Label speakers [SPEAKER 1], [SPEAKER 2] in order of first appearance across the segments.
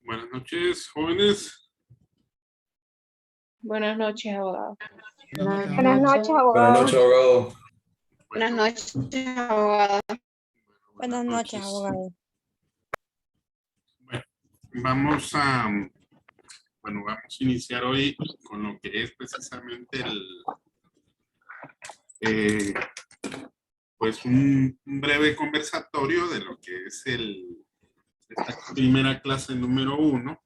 [SPEAKER 1] Buenas noches, jóvenes.
[SPEAKER 2] Buenas noches, abogado.
[SPEAKER 3] Buenas noches, abogado.
[SPEAKER 4] Buenas noches, abogado.
[SPEAKER 2] Buenas noches, abogado.
[SPEAKER 3] Buenas noches, abogado.
[SPEAKER 1] Bueno, vamos a iniciar hoy con lo que es precisamente pues un breve conversatorio de lo que es esta primera clase número 1.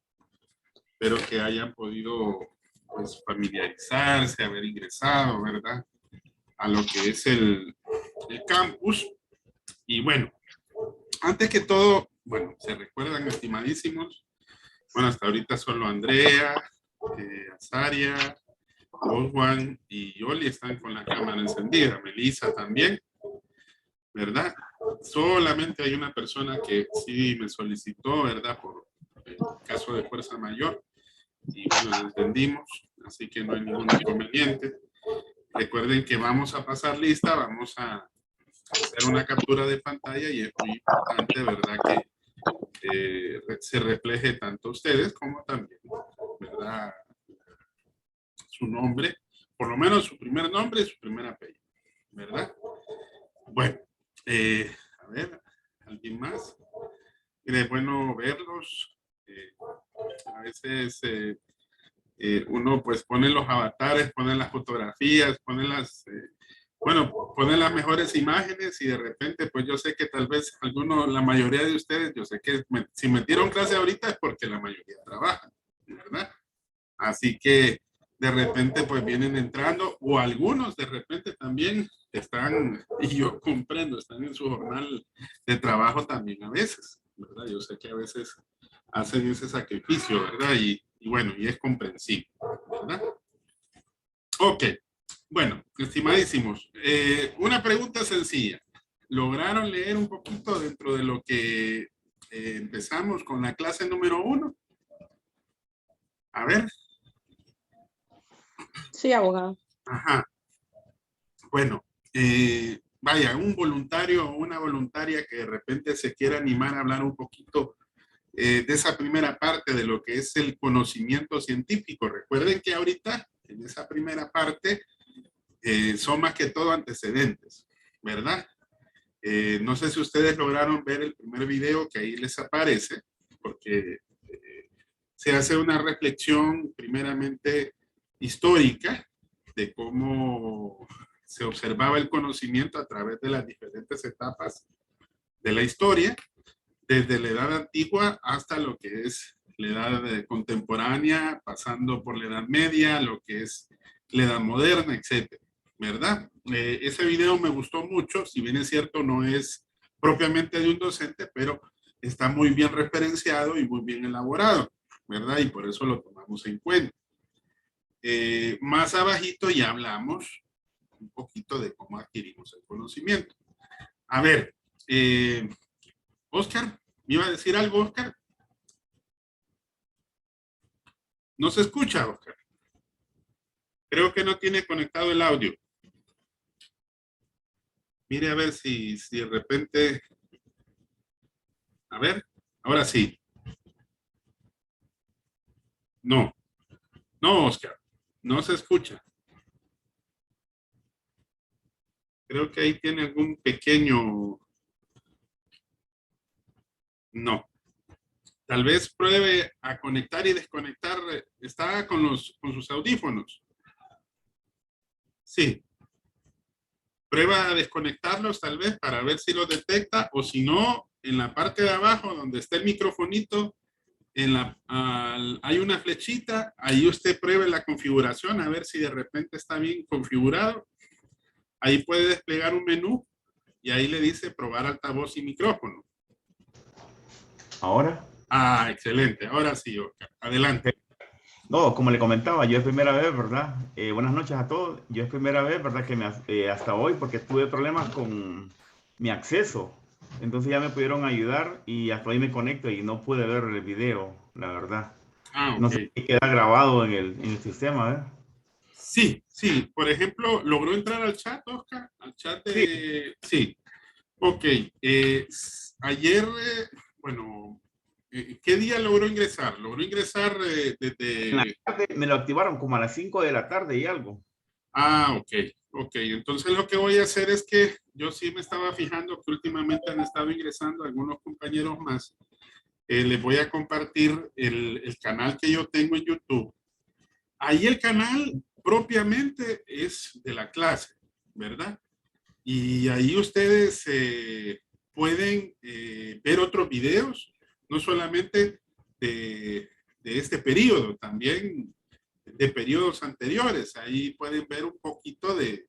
[SPEAKER 1] Espero que hayan podido pues familiarizarse, haber ingresado, ¿verdad?, a lo que es el campus. Y bueno, antes que todo, bueno, se recuerdan, estimadísimos, bueno, hasta ahorita solo Andrea, Azaria, Oswan y Yoli están con la cámara encendida, Melissa también, ¿verdad? Solamente hay una persona que sí me solicitó, ¿verdad?, por el caso de fuerza mayor, y bueno, lo entendimos, así que no hay ningún inconveniente. Recuerden que vamos a pasar lista, vamos a hacer una captura de pantalla y es muy importante, ¿verdad?, que se refleje tanto ustedes como también, ¿verdad?, su nombre, por lo menos su primer nombre y su primer apellido, ¿verdad? Bueno, a ver, ¿alguien más? Es bueno verlos. A veces uno pues pone los avatares, pone las fotografías, pone pone las mejores imágenes y de repente pues yo sé que tal vez la mayoría de ustedes, yo sé que si metieron clase ahorita es porque la mayoría trabaja, ¿verdad? Así que de repente pues vienen entrando, o algunos de repente también están, y yo comprendo, están en su jornal de trabajo también a veces, ¿verdad? Yo sé que a veces hacen ese sacrificio, ¿verdad? Y bueno, y es comprensible, ¿verdad? Ok, bueno, estimadísimos, una pregunta sencilla. ¿Lograron leer un poquito dentro de lo que empezamos con la clase número 1? A ver.
[SPEAKER 2] Sí, abogado.
[SPEAKER 1] Ajá. Bueno, vaya, un voluntario o una voluntaria que de repente se quiera animar a hablar un poquito de esa primera parte de lo que es el conocimiento científico. Recuerden que ahorita, en esa primera parte, son más que todo antecedentes, ¿verdad? No sé si ustedes lograron ver el primer video que ahí les aparece, porque se hace una reflexión primeramente histórica de cómo se observaba el conocimiento a través de las diferentes etapas de la historia, desde la edad antigua hasta lo que es la edad contemporánea, pasando por la edad media, lo que es la edad moderna, etcétera, ¿verdad? Ese video me gustó mucho, si bien es cierto, no es propiamente de un docente, pero está muy bien referenciado y muy bien elaborado, ¿verdad? Y por eso lo tomamos en cuenta. Más abajito ya hablamos un poquito de cómo adquirimos el conocimiento. A ver, Oscar, ¿me iba a decir algo, Oscar? No se escucha, Oscar. Creo que no tiene conectado el audio. Mire a ver si de repente... A ver, ahora sí. No, no, Oscar, no se escucha. Creo que ahí tiene algún pequeño... No. Tal vez pruebe a conectar y desconectar. Está con sus audífonos. Sí. Prueba a desconectarlos tal vez para ver si los detecta, o si no, en la parte de abajo donde está el microfonito, hay una flechita, ahí usted pruebe la configuración a ver si de repente está bien configurado. Ahí puede desplegar un menú y ahí le dice probar altavoz y micrófono.
[SPEAKER 5] ¿Ahora?
[SPEAKER 1] Ah, excelente. Ahora sí, Oscar. Adelante.
[SPEAKER 5] No, como le comentaba, yo es primera vez, ¿verdad? Buenas noches a todos. Yo es primera vez, ¿verdad? Que hasta hoy, porque tuve problemas con mi acceso. Entonces ya me pudieron ayudar y hasta hoy me conecto y no pude ver el video, la verdad.
[SPEAKER 1] Ah,
[SPEAKER 5] No
[SPEAKER 1] ok.
[SPEAKER 5] sé si queda grabado en el sistema, ¿verdad?
[SPEAKER 1] Sí, sí. Por ejemplo, ¿logró entrar al chat, Oscar? Al chat de... Sí. Ok. Ayer, bueno, ¿Qué día logró ingresar? ¿Logró ingresar desde...?
[SPEAKER 5] En la tarde me lo activaron como a las 5 de la tarde y algo.
[SPEAKER 1] Ah, ok, ok. Entonces lo que voy a hacer es que yo sí me estaba fijando que últimamente han estado ingresando algunos compañeros más. Les voy a compartir el canal que yo tengo en YouTube. Ahí el canal propiamente es de la clase, ¿verdad? Y ahí ustedes pueden ver otros videos, no solamente de este periodo, también de periodos anteriores. Ahí pueden ver un poquito de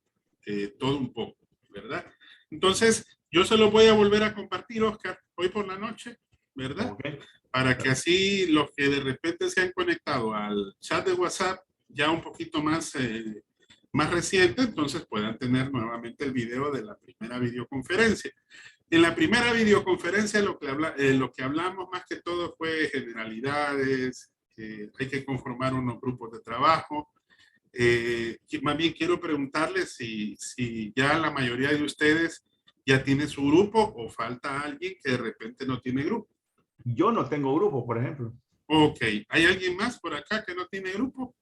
[SPEAKER 1] todo un poco, ¿verdad? Entonces, yo se los voy a volver a compartir, Oscar, hoy por la noche, ¿verdad?
[SPEAKER 5] Okay.
[SPEAKER 1] Para que así los que de repente se han conectado al chat de WhatsApp, ya un poquito más, más reciente, entonces puedan tener nuevamente el video de la primera videoconferencia. En la primera videoconferencia lo que hablamos más que todo fue generalidades, hay que conformar unos grupos de trabajo. Más bien quiero preguntarles si ya la mayoría de ustedes ya tiene su grupo o falta alguien que de repente no tiene grupo.
[SPEAKER 5] Yo no tengo grupo, por ejemplo.
[SPEAKER 1] Ok, ¿hay alguien más por acá que no tiene grupo?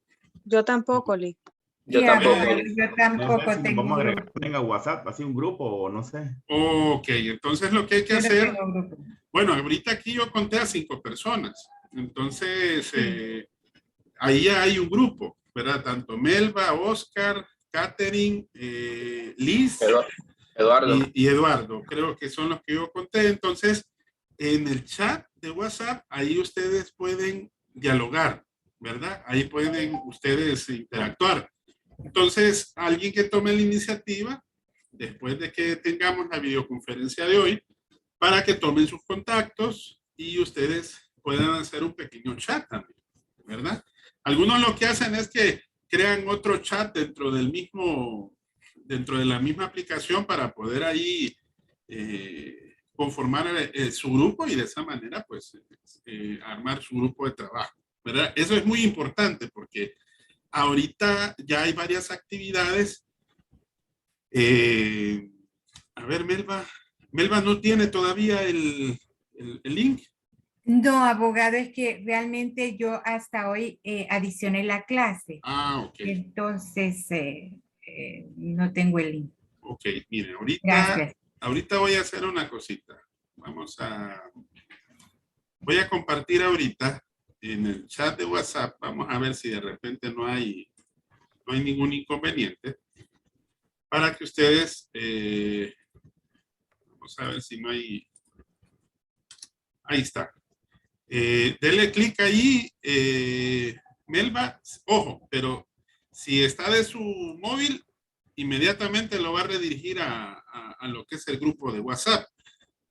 [SPEAKER 2] Yo tampoco, Lee.
[SPEAKER 4] Yo tampoco.
[SPEAKER 6] Yo tampoco
[SPEAKER 5] No sé si
[SPEAKER 6] tengo
[SPEAKER 5] vamos a agregar
[SPEAKER 6] grupo.
[SPEAKER 5] tenga WhatsApp, así un grupo o no sé.
[SPEAKER 1] Ok, entonces lo que hay que
[SPEAKER 6] Yo no
[SPEAKER 1] hacer,
[SPEAKER 6] tengo grupo.
[SPEAKER 1] bueno, ahorita aquí yo conté a 5 personas, entonces ahí hay un grupo, ¿verdad? Tanto Melba, Oscar, Catherine, Liz
[SPEAKER 4] Eduardo.
[SPEAKER 1] y Eduardo, creo que son los que yo conté. Entonces, en el chat de WhatsApp, ahí ustedes pueden dialogar, ¿verdad? Ahí pueden ustedes interactuar. Entonces, alguien que tome la iniciativa, después de que tengamos la videoconferencia de hoy, para que tomen sus contactos y ustedes puedan hacer un pequeño chat también, ¿verdad? Algunos lo que hacen es que crean otro chat dentro de la misma aplicación para poder ahí conformar su grupo y de esa manera, pues, armar su grupo de trabajo, ¿verdad? Eso es muy importante porque ahorita ya hay varias actividades. A ver, Melba no tiene todavía el link.
[SPEAKER 6] No, abogado, es que realmente yo hasta hoy adicioné la clase.
[SPEAKER 1] Ah, ok.
[SPEAKER 6] Entonces, no tengo el link.
[SPEAKER 1] Ok, mire, ahorita,
[SPEAKER 6] Gracias.
[SPEAKER 1] ahorita voy a hacer una cosita. Voy a compartir ahorita en el chat de WhatsApp. Vamos a ver si de repente no hay ningún inconveniente. Para que ustedes, vamos a ver si no hay, ahí está. Denle clic ahí, Melba, ojo, pero si está de su móvil, inmediatamente lo va a redirigir a lo que es el grupo de WhatsApp.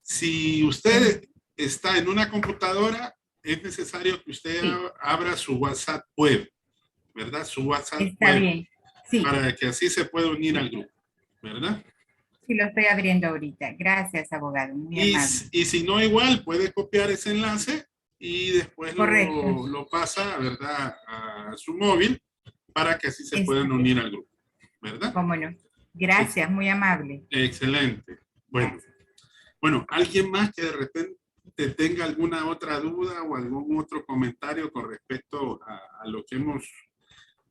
[SPEAKER 1] Si usted está en una computadora, es necesario que usted abra su WhatsApp web, ¿verdad? Su WhatsApp
[SPEAKER 6] Está
[SPEAKER 1] web,
[SPEAKER 6] bien, sí.
[SPEAKER 1] para que así se pueda unir al grupo, ¿verdad?
[SPEAKER 6] Sí, lo estoy abriendo ahorita. Gracias, abogado. Muy amable.
[SPEAKER 1] Y si no, igual puede copiar ese enlace y después lo pasa, ¿verdad?, a su móvil para que así se puedan unir al grupo, ¿verdad?
[SPEAKER 6] Cómo no. Gracias, muy amable.
[SPEAKER 1] Excelente. Bueno, ¿alguien más que de repente tenga alguna otra duda o algún otro comentario con respecto a lo que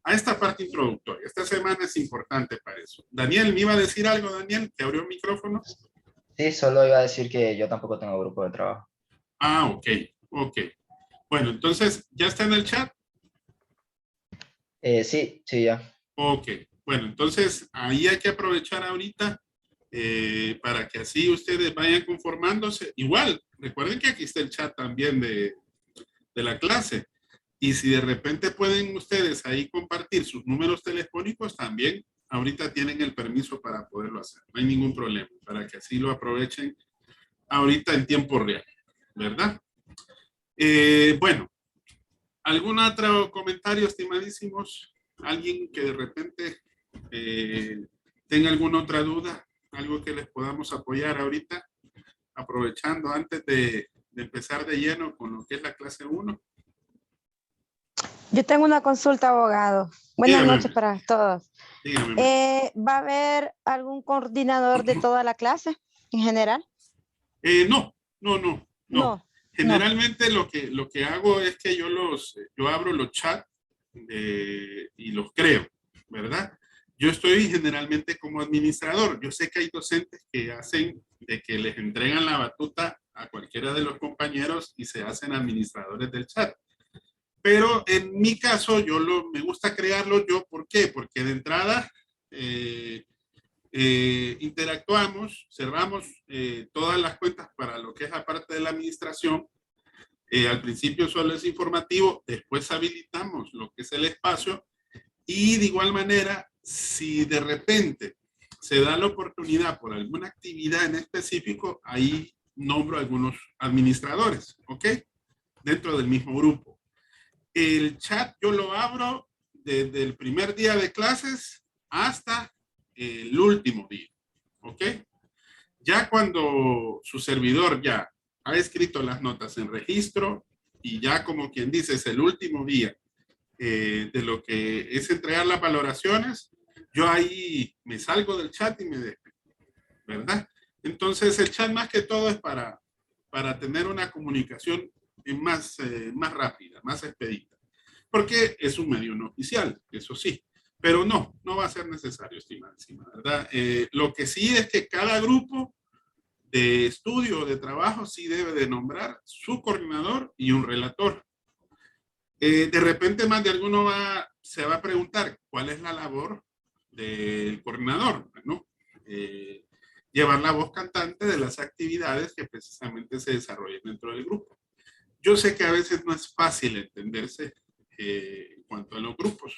[SPEAKER 1] a esta parte introductoria? Esta semana es importante para eso. Daniel, ¿me iba a decir algo, Daniel, que abrió el micrófono?
[SPEAKER 7] Sí, solo iba a decir que yo tampoco tengo grupo de trabajo.
[SPEAKER 1] Ah, ok. Bueno, entonces, ¿ya está en el chat?
[SPEAKER 7] Sí, ya.
[SPEAKER 1] Ok. Bueno, entonces, ahí hay que aprovechar ahorita para que así ustedes vayan conformándose. Igual, recuerden que aquí está el chat también de la clase. Y si de repente pueden ustedes ahí compartir sus números telefónicos, también ahorita tienen el permiso para poderlo hacer. No hay ningún problema, para que así lo aprovechen ahorita en tiempo real, ¿verdad? Bueno, ¿algún otro comentario, estimadísimos? ¿Alguien que de repente tenga alguna otra duda? ¿Algo que les podamos apoyar ahorita? Aprovechando antes de empezar de lleno con lo que es la clase 1.
[SPEAKER 3] Yo tengo una consulta, abogado. Buenas
[SPEAKER 1] Dígame.
[SPEAKER 3] noches para todos.
[SPEAKER 1] Dígame.
[SPEAKER 3] ¿Va a haber algún coordinador de toda la clase en general?
[SPEAKER 1] No.
[SPEAKER 3] No.
[SPEAKER 1] Generalmente lo que hago es que yo abro los chats y los creo, ¿verdad? Yo estoy generalmente como administrador. Yo sé que hay docentes que hacen de que les entregan la batuta a cualquiera de los compañeros y se hacen administradores del chat. Pero en mi caso, me gusta crearlo yo. ¿Por qué? Porque de entrada interactuamos, cerramos todas las cuentas para lo que es la parte de la administración. Al principio solo es informativo, después habilitamos lo que es el espacio y de igual manera, si de repente se da la oportunidad por alguna actividad en específico, ahí nombro a algunos administradores, ¿ok? Dentro del mismo grupo. El chat yo lo abro desde el primer día de clases hasta el último día, ¿ok? Ya cuando su servidor ya ha escrito las notas en registro y ya como quien dice es el último día de lo que es entregar las valoraciones, yo ahí me salgo del chat y me despido, ¿verdad? Entonces el chat más que todo es para tener una comunicación más rápida, más expedita, porque es un medio no oficial, eso sí, pero no va a ser necesario, estimada, ¿verdad? Lo que sí es que cada grupo de estudio o de trabajo sí debe de nombrar su coordinador y un relator. De repente más de alguno se va a preguntar cuál es la labor del coordinador, ¿no? Llevar la voz cantante de las actividades que precisamente se desarrollan dentro del grupo. Yo sé que a veces no es fácil entenderse en cuanto a los grupos.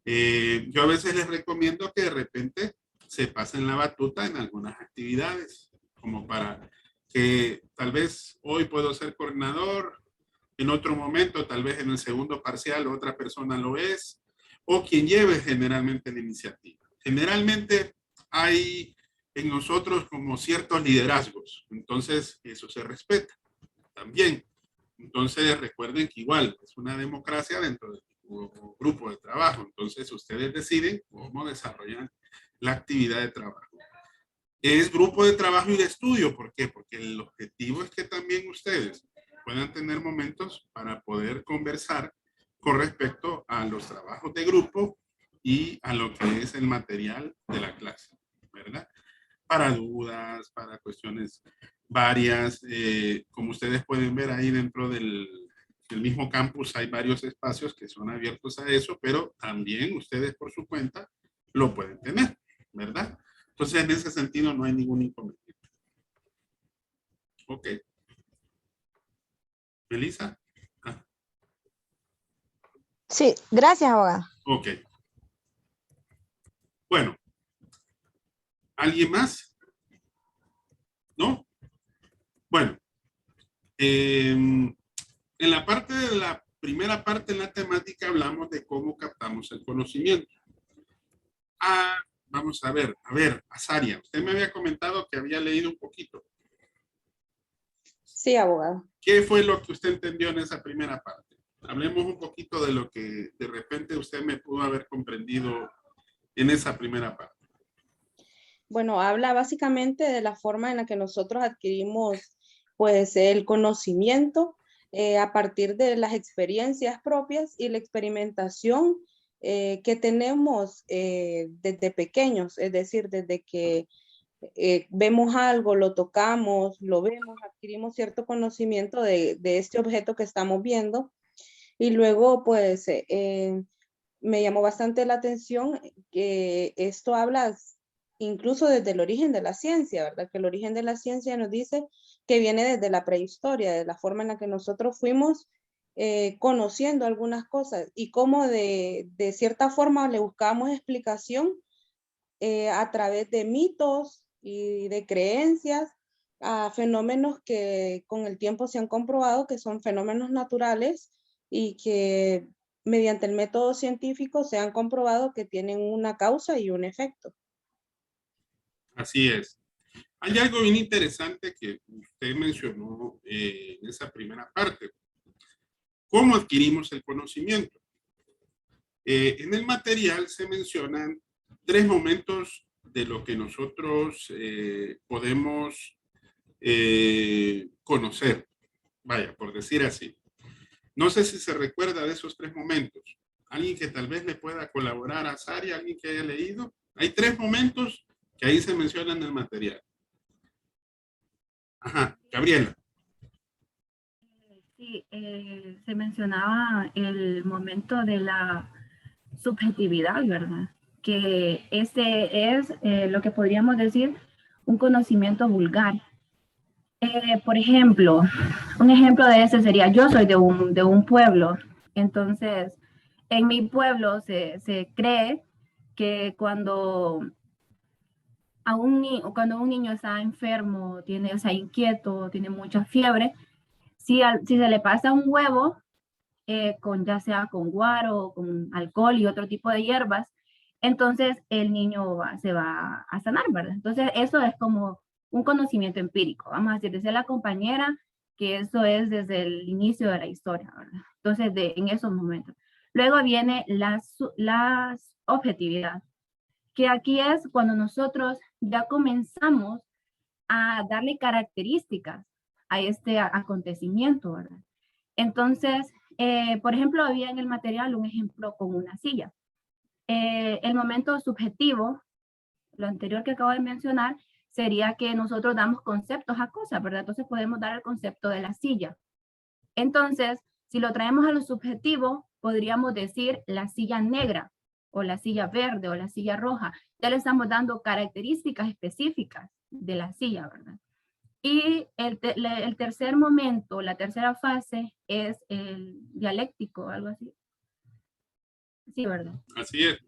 [SPEAKER 1] Yo a veces les recomiendo que de repente se pasen la batuta en algunas actividades, como para que tal vez hoy puedo ser coordinador, en otro momento, tal vez en el segundo parcial, otra persona lo es, o quien lleve generalmente la iniciativa. Generalmente hay en nosotros como ciertos liderazgos, entonces eso se respeta también. Entonces recuerden que igual es una democracia dentro del grupo de trabajo, entonces ustedes deciden cómo desarrollan la actividad de trabajo. Es grupo de trabajo y de estudio, ¿por qué? Porque el objetivo es que también ustedes puedan tener momentos para poder conversar con respecto a los trabajos de grupo y a lo que es el material de la clase, ¿verdad? Para dudas, para cuestiones varias. Como ustedes pueden ver ahí dentro del mismo campus hay varios espacios que son abiertos a eso, pero también ustedes por su cuenta lo pueden tener, ¿verdad? Entonces en ese sentido no hay ningún inconveniente. Ok. Melissa.
[SPEAKER 3] Sí, gracias, abogado.
[SPEAKER 1] Ok. Bueno. ¿Alguien más? ¿No? Bueno. En la parte de la primera parte de la temática hablamos de cómo captamos el conocimiento. Vamos a ver, Azaria, usted me había comentado que había leído un poquito.
[SPEAKER 2] Sí, abogado.
[SPEAKER 1] ¿Qué fue lo que usted entendió en esa primera parte? Hablemos un poquito de lo que de repente usted me pudo haber comprendido en esa primera parte.
[SPEAKER 2] Bueno, habla básicamente de la forma en la que nosotros adquirimos pues el conocimiento a partir de las experiencias propias y la experimentación que tenemos desde pequeños, es decir, desde que vemos algo, lo tocamos, lo vemos, adquirimos cierto conocimiento de este objeto que estamos viendo y luego pues me llamó bastante la atención que esto habla incluso desde el origen de la ciencia, ¿verdad? Que el origen de la ciencia nos dice que viene desde la prehistoria, de la forma en la que nosotros fuimos conociendo algunas cosas y cómo de cierta forma le buscábamos explicación a través de mitos y de creencias a fenómenos que con el tiempo se han comprobado que son fenómenos naturales y que mediante el método científico se han comprobado que tienen una causa y un efecto.
[SPEAKER 1] Así es. Hay algo bien interesante que usted mencionó en esa primera parte. ¿Cómo adquirimos el conocimiento? En el material se mencionan 3 momentos de lo que nosotros podemos conocer, Vaya, por decir así. No sé si se recuerda de esos 3 momentos. Alguien que tal vez le pueda colaborar a Sari, alguien que haya leído. Hay 3 momentos que ahí se mencionan en el material. Ajá, Gabriela.
[SPEAKER 8] Sí, se mencionaba el momento de la subjetividad, ¿verdad? Que ese es lo que podríamos decir un conocimiento vulgar. Por ejemplo, un ejemplo de ese sería, yo soy de un pueblo, entonces en mi pueblo se cree que cuando cuando un niño está enfermo, tiene, o sea, inquieto, tiene mucha fiebre, si se le pasa un huevo, con ya sea con guaro, con alcohol y otro tipo de hierbas, entonces el niño se va a sanar, ¿verdad? Entonces eso es como un conocimiento empírico, vamos a decir, decía la compañera que eso es desde el inicio de la historia, ¿verdad? Entonces en esos momentos. Luego viene la objetividad, que aquí es cuando nosotros ya comenzamos a darle características a este acontecimiento, ¿verdad? Entonces, por ejemplo, había en el material un ejemplo con una silla. El momento subjetivo, lo anterior que acabo de mencionar, sería que nosotros damos conceptos a cosas, ¿verdad? Entonces podemos dar el concepto de la silla. Entonces, si lo traemos a lo subjetivo, podríamos decir la silla negra, o la silla verde, o la silla roja. Ya le estamos dando características específicas de la silla, ¿verdad? Y el tercer momento, la tercera fase es el dialéctico, algo así. Sí, ¿verdad?
[SPEAKER 1] Así es.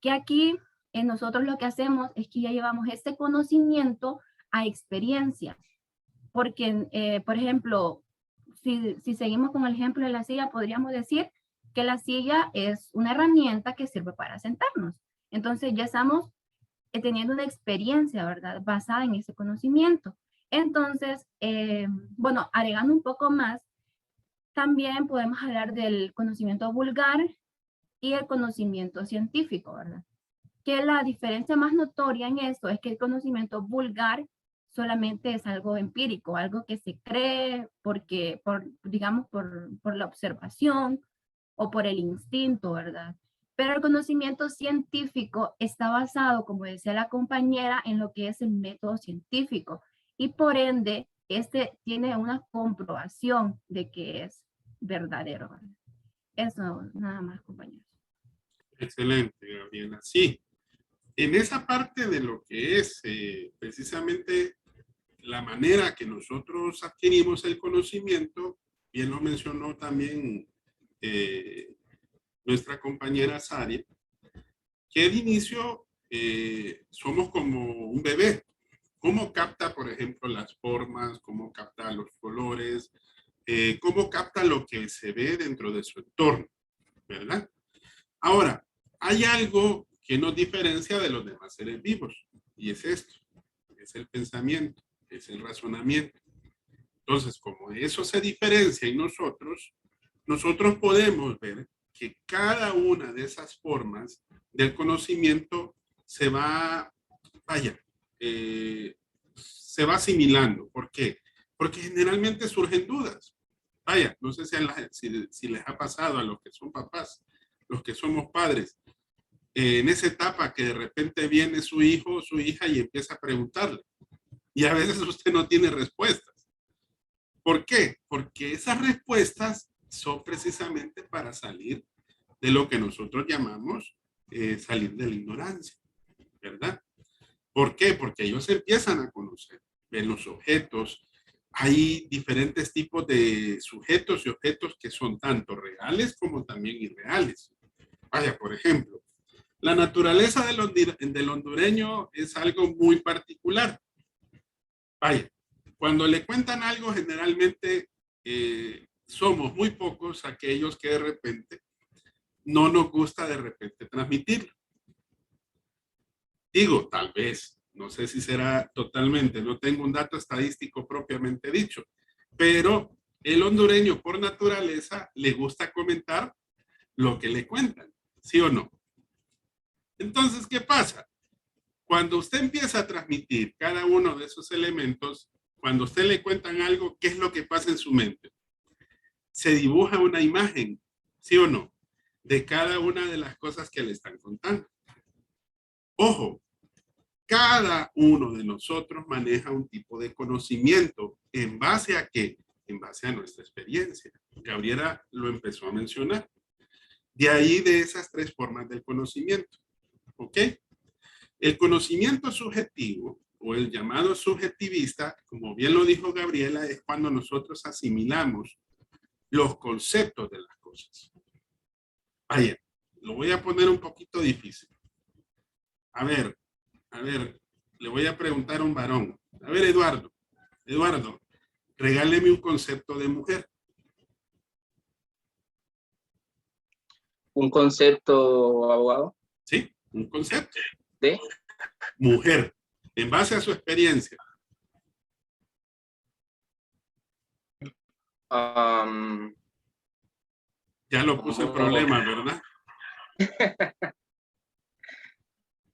[SPEAKER 8] Que aquí nosotros lo que hacemos es que ya llevamos este conocimiento a experiencia. Porque, por ejemplo, si seguimos con el ejemplo de la silla, podríamos decir que la silla es una herramienta que sirve para sentarnos. Entonces ya estamos teniendo una experiencia, ¿verdad? Basada en ese conocimiento. Entonces, bueno, agregando un poco más, también podemos hablar del conocimiento vulgar y el conocimiento científico, ¿verdad? Que la diferencia más notoria en esto es que el conocimiento vulgar solamente es algo empírico, algo que se cree digamos, por la observación o por el instinto, ¿verdad? Pero el conocimiento científico está basado, como decía la compañera, en lo que es el método científico y por ende, este tiene una comprobación de que es verdadero, ¿verdad? Eso, nada más, compañeros.
[SPEAKER 1] Excelente, Gabriela. Sí, en esa parte de lo que es precisamente la manera que nosotros adquirimos el conocimiento, bien lo mencionó también nuestra compañera Sari, que de inicio somos como un bebé. ¿Cómo capta, por ejemplo, las formas? ¿Cómo capta los colores? ¿Cómo capta lo que se ve dentro de su entorno? ¿Verdad? Ahora, hay algo que nos diferencia de los demás seres vivos, y es esto, es el pensamiento, es el razonamiento. Entonces, como eso se diferencia en nosotros, nosotros podemos ver que cada una de esas formas del conocimiento se va, se va asimilando. ¿Por qué? Porque generalmente surgen dudas. Vaya, no sé si les ha pasado a los que son papás, los que somos padres, en esa etapa que de repente viene su hijo o su hija y empieza a preguntarle. Y a veces usted no tiene respuestas. ¿Por qué? Porque esas respuestas son precisamente para salir de lo que nosotros llamamos salir de la ignorancia, ¿verdad? ¿Por qué? Porque ellos empiezan a conocer, ven los objetos. Hay diferentes tipos de sujetos y objetos que son tanto reales como también irreales. Vaya, por ejemplo, la naturaleza del hondureño es algo muy particular. Vaya, cuando le cuentan algo, generalmente somos muy pocos aquellos que de repente no nos gusta de repente transmitirlo. Digo, tal vez, no sé si será totalmente, no tengo un dato estadístico propiamente dicho, pero el hondureño por naturaleza le gusta comentar lo que le cuentan, ¿sí o no? Entonces, ¿qué pasa? Cuando usted empieza a transmitir cada uno de esos elementos, cuando a usted le cuentan algo, ¿qué es lo que pasa en su mente? Se dibuja una imagen, ¿sí o no? De cada una de las cosas que le están contando. Ojo, cada uno de nosotros maneja un tipo de conocimiento. ¿En base a qué? En base a nuestra experiencia. Gabriela lo empezó a mencionar. De ahí de esas tres formas del conocimiento. ¿Ok? El conocimiento subjetivo o el llamado subjetivista, como bien lo dijo Gabriela, es cuando nosotros asimilamos los conceptos de las cosas. Vaya, lo voy a poner un poquito difícil. A ver, le voy a preguntar a un varón. A ver, Eduardo, regáleme un concepto de mujer.
[SPEAKER 4] Un concepto, abogado.
[SPEAKER 1] Sí, un concepto.
[SPEAKER 4] ¿De?
[SPEAKER 1] Mujer, en base a su experiencia. Ya lo puse en problemas, ¿verdad?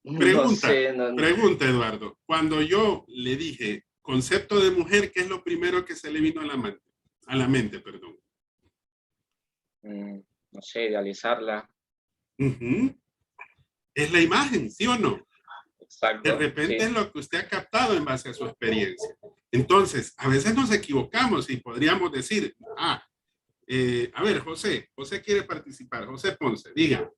[SPEAKER 1] Pregunta, pregunta, Eduardo. Cuando yo le dije concepto de mujer, ¿qué es lo primero que se le vino a la mente, perdón?
[SPEAKER 4] No sé, idealizarla.
[SPEAKER 1] Es la imagen, ¿sí o no?
[SPEAKER 4] Exacto.
[SPEAKER 1] De repente
[SPEAKER 4] sí.
[SPEAKER 1] es lo que usted ha captado en base a su experiencia. Entonces, a veces nos equivocamos y podríamos decir, a ver, José quiere participar. José Ponce, diga.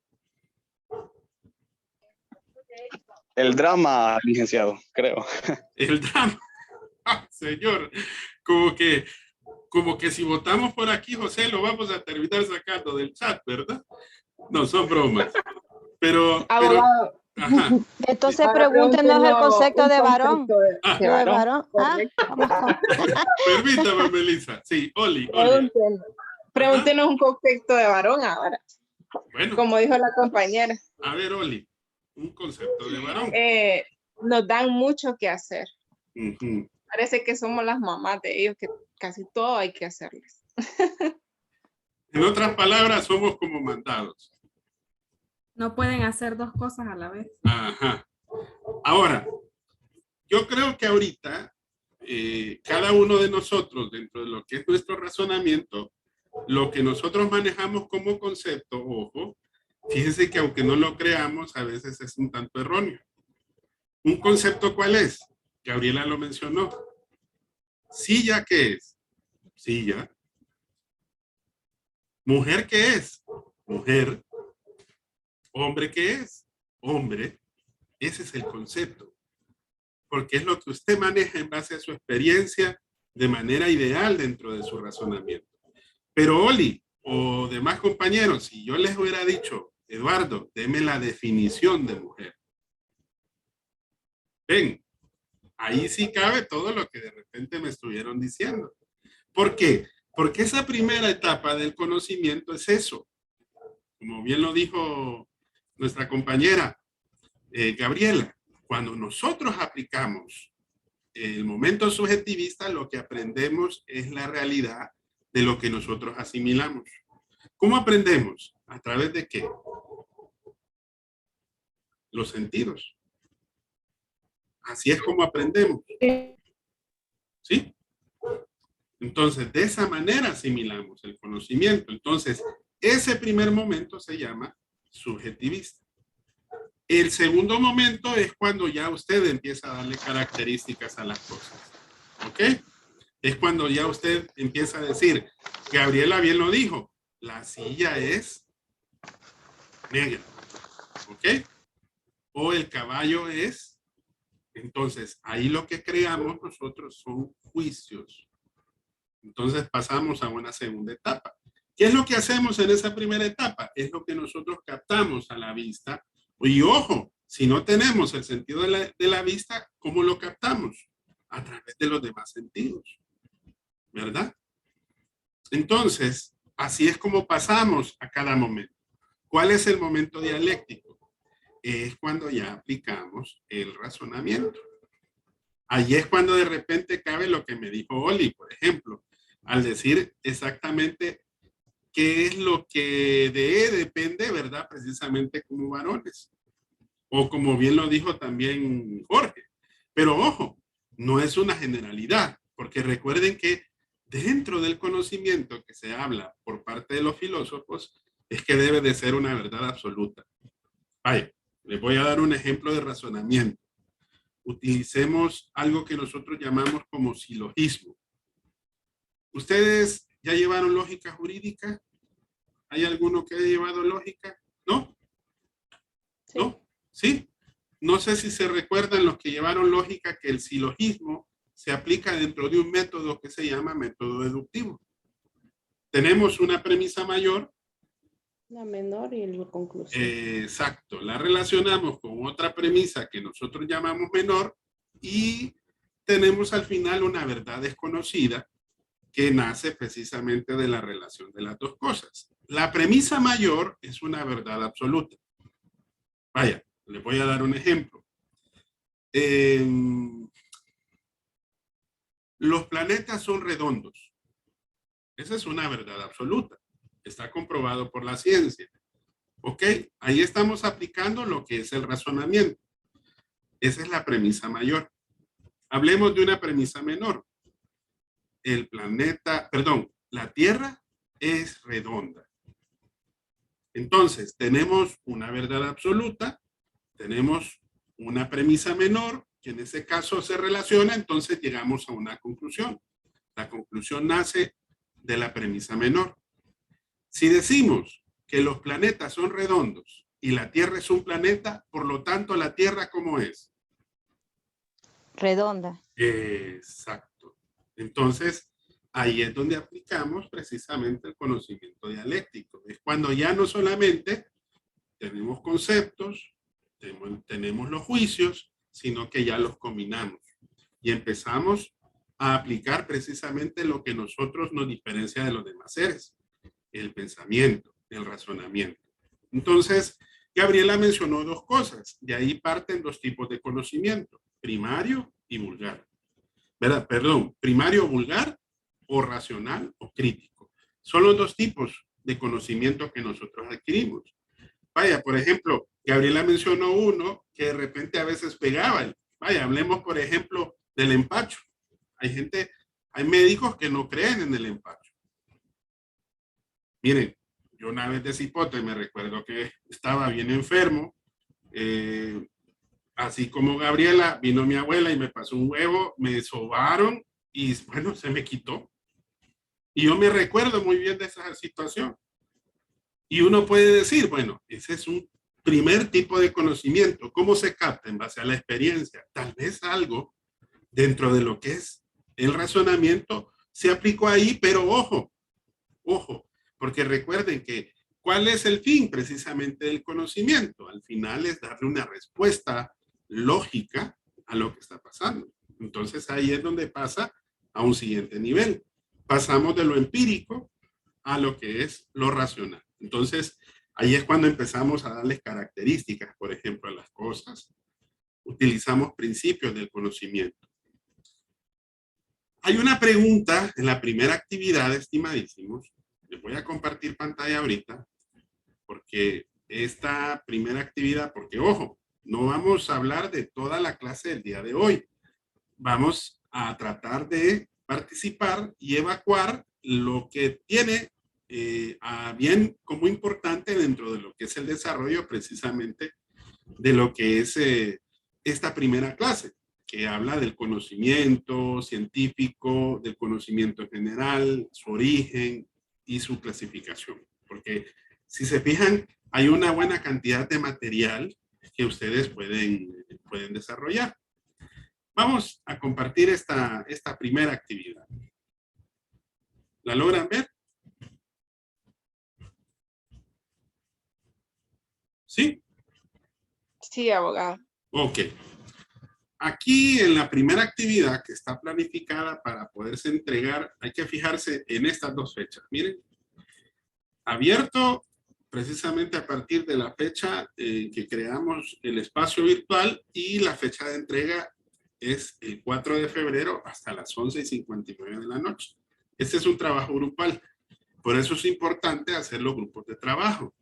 [SPEAKER 9] El drama, licenciado, creo.
[SPEAKER 1] El drama. Señor, como que si votamos por aquí, José, lo vamos a terminar sacando del chat, ¿verdad? No, son bromas. Pero ajá.
[SPEAKER 3] Entonces pregúntenos el concepto de varón.
[SPEAKER 1] Ah,
[SPEAKER 3] ¿De varón?
[SPEAKER 1] permítame, Melissa. Sí, Oli.
[SPEAKER 10] Pregúntenos un concepto de varón ahora.
[SPEAKER 1] Bueno.
[SPEAKER 10] Como dijo la compañera.
[SPEAKER 1] A ver, Oli, un concepto de varón.
[SPEAKER 10] Nos dan mucho que hacer.
[SPEAKER 1] Uh-huh.
[SPEAKER 10] Parece que somos las mamás de ellos, que casi todo hay que hacerles.
[SPEAKER 1] En otras palabras, somos como mandados.
[SPEAKER 11] No pueden hacer dos cosas a la vez.
[SPEAKER 1] Ajá. Ahora, yo creo que ahorita cada uno de nosotros, dentro de lo que es nuestro razonamiento, lo que nosotros manejamos como concepto, ojo, fíjense que aunque no lo creamos, a veces es un tanto erróneo. ¿Un concepto cuál es? Gabriela lo mencionó. Silla, ¿qué es? Silla. Mujer, ¿qué es? Mujer. Hombre, ¿qué es? Hombre. Ese es el concepto. Porque es lo que usted maneja en base a su experiencia de manera ideal dentro de su razonamiento. Pero Oli o demás compañeros, si yo les hubiera dicho, Eduardo, deme la definición de mujer. Ven, ahí sí cabe todo lo que de repente me estuvieron diciendo. ¿Por qué? Porque esa primera etapa del conocimiento es eso. Como bien lo dijo nuestra compañera Gabriela, cuando nosotros aplicamos el momento subjetivista, lo que aprendemos es la realidad de lo que nosotros asimilamos. ¿Cómo aprendemos? ¿A través de qué? Los sentidos. Así es como aprendemos. ¿Sí? Entonces, de esa manera asimilamos el conocimiento. Entonces, ese primer momento se llama subjetivista. El segundo momento es cuando ya usted empieza a darle características a las cosas. ¿Ok? Es cuando ya usted empieza a decir, Gabriela bien lo dijo, la silla es negra. ¿Ok? O el caballo es. Entonces, ahí lo que creamos nosotros son juicios. Entonces pasamos a una segunda etapa. ¿Qué es lo que hacemos en esa primera etapa? Es lo que nosotros captamos a la vista. Y ojo, si no tenemos el sentido de la vista, ¿cómo lo captamos? A través de los demás sentidos. ¿Verdad? Entonces, así es como pasamos a cada momento. ¿Cuál es el momento dialéctico? Es cuando ya aplicamos el razonamiento. Allí es cuando de repente cabe lo que me dijo Oli, por ejemplo, al decir exactamente qué es lo que depende, ¿verdad? Precisamente como varones. O como bien lo dijo también Jorge. Pero ojo, no es una generalidad, Porque recuerden que dentro del conocimiento que se habla por parte de los filósofos es que debe de ser una verdad absoluta. Vaya, les voy a dar un ejemplo de razonamiento. Utilicemos algo que nosotros llamamos como silogismo. ¿Ustedes ya llevaron lógica jurídica? ¿Hay alguno que haya llevado lógica? ¿No?
[SPEAKER 2] Sí.
[SPEAKER 1] ¿No? ¿Sí? No sé si se recuerdan los que llevaron lógica que el silogismo se aplica dentro de un método que se llama método deductivo. Tenemos una premisa mayor.
[SPEAKER 2] La menor y la conclusión.
[SPEAKER 1] Exacto. La relacionamos con otra premisa que nosotros llamamos menor y tenemos al final una verdad desconocida que nace precisamente de la relación de las dos cosas. La premisa mayor es una verdad absoluta. Vaya, les voy a dar un ejemplo. Los planetas son redondos. Esa es una verdad absoluta. Está comprobado por la ciencia. ¿Ok? Ahí estamos aplicando lo que es el razonamiento. Esa es la premisa mayor. Hablemos de una premisa menor. La Tierra es redonda. Entonces, tenemos una verdad absoluta, tenemos una premisa menor, que en ese caso se relaciona, entonces llegamos a una conclusión. La conclusión nace de la premisa menor. Si decimos que los planetas son redondos y la Tierra es un planeta, por lo tanto, la Tierra, ¿cómo es?
[SPEAKER 3] Redonda.
[SPEAKER 1] Exacto. Entonces, ahí es donde aplicamos precisamente el conocimiento dialéctico. Es cuando ya no solamente tenemos conceptos, tenemos los juicios, sino que ya los combinamos y empezamos a aplicar precisamente lo que nosotros nos diferencia de los demás seres, el pensamiento, el razonamiento. Entonces, Gabriela mencionó dos cosas, de ahí parten dos tipos de conocimiento, primario y vulgar. ¿Verdad? Perdón, primario, vulgar o racional o crítico. Son los dos tipos de conocimiento que nosotros adquirimos. Vaya, por ejemplo, Gabriela mencionó uno que de repente a veces pegaba. Vaya, hablemos por ejemplo del empacho. Hay médicos que no creen en el empacho. Miren, yo una vez de cipote me recuerdo que estaba bien enfermo. Así como Gabriela, vino mi abuela y me pasó un huevo, me sobaron y bueno, se me quitó. Y yo me recuerdo muy bien de esa situación. Y uno puede decir, bueno, ese es un primer tipo de conocimiento. ¿Cómo se capta? En base a la experiencia. Tal vez algo dentro de lo que es el razonamiento se aplicó ahí, pero ojo, porque recuerden que ¿cuál es el fin precisamente del conocimiento? Al final es darle una respuesta lógica a lo que está pasando. Entonces ahí es donde pasa a un siguiente nivel. Pasamos de lo empírico a lo que es lo racional. Entonces ahí es cuando empezamos a darles características, por ejemplo, a las cosas. Utilizamos principios del conocimiento. Hay una pregunta en la primera actividad, estimadísimos. Les voy a compartir pantalla ahorita, porque esta primera actividad, porque ojo, no vamos a hablar de toda la clase del día de hoy. Vamos a tratar de participar y evacuar lo que tiene a bien como importante dentro de lo que es el desarrollo precisamente de lo que es esta primera clase, que habla del conocimiento científico, del conocimiento general, su origen y su clasificación. Porque si se fijan, hay una buena cantidad de material que ustedes pueden desarrollar. Vamos a compartir esta primera actividad. ¿La logran ver? ¿Sí?
[SPEAKER 10] Sí, abogado.
[SPEAKER 1] Ok. Aquí en la primera actividad que está planificada para poderse entregar, hay que fijarse en estas dos fechas. Miren, abierto precisamente a partir de la fecha que creamos el espacio virtual y la fecha de entrega es el 4 de febrero hasta las 11:59 de la noche. Este es un trabajo grupal. Por eso es importante hacer los grupos de trabajo.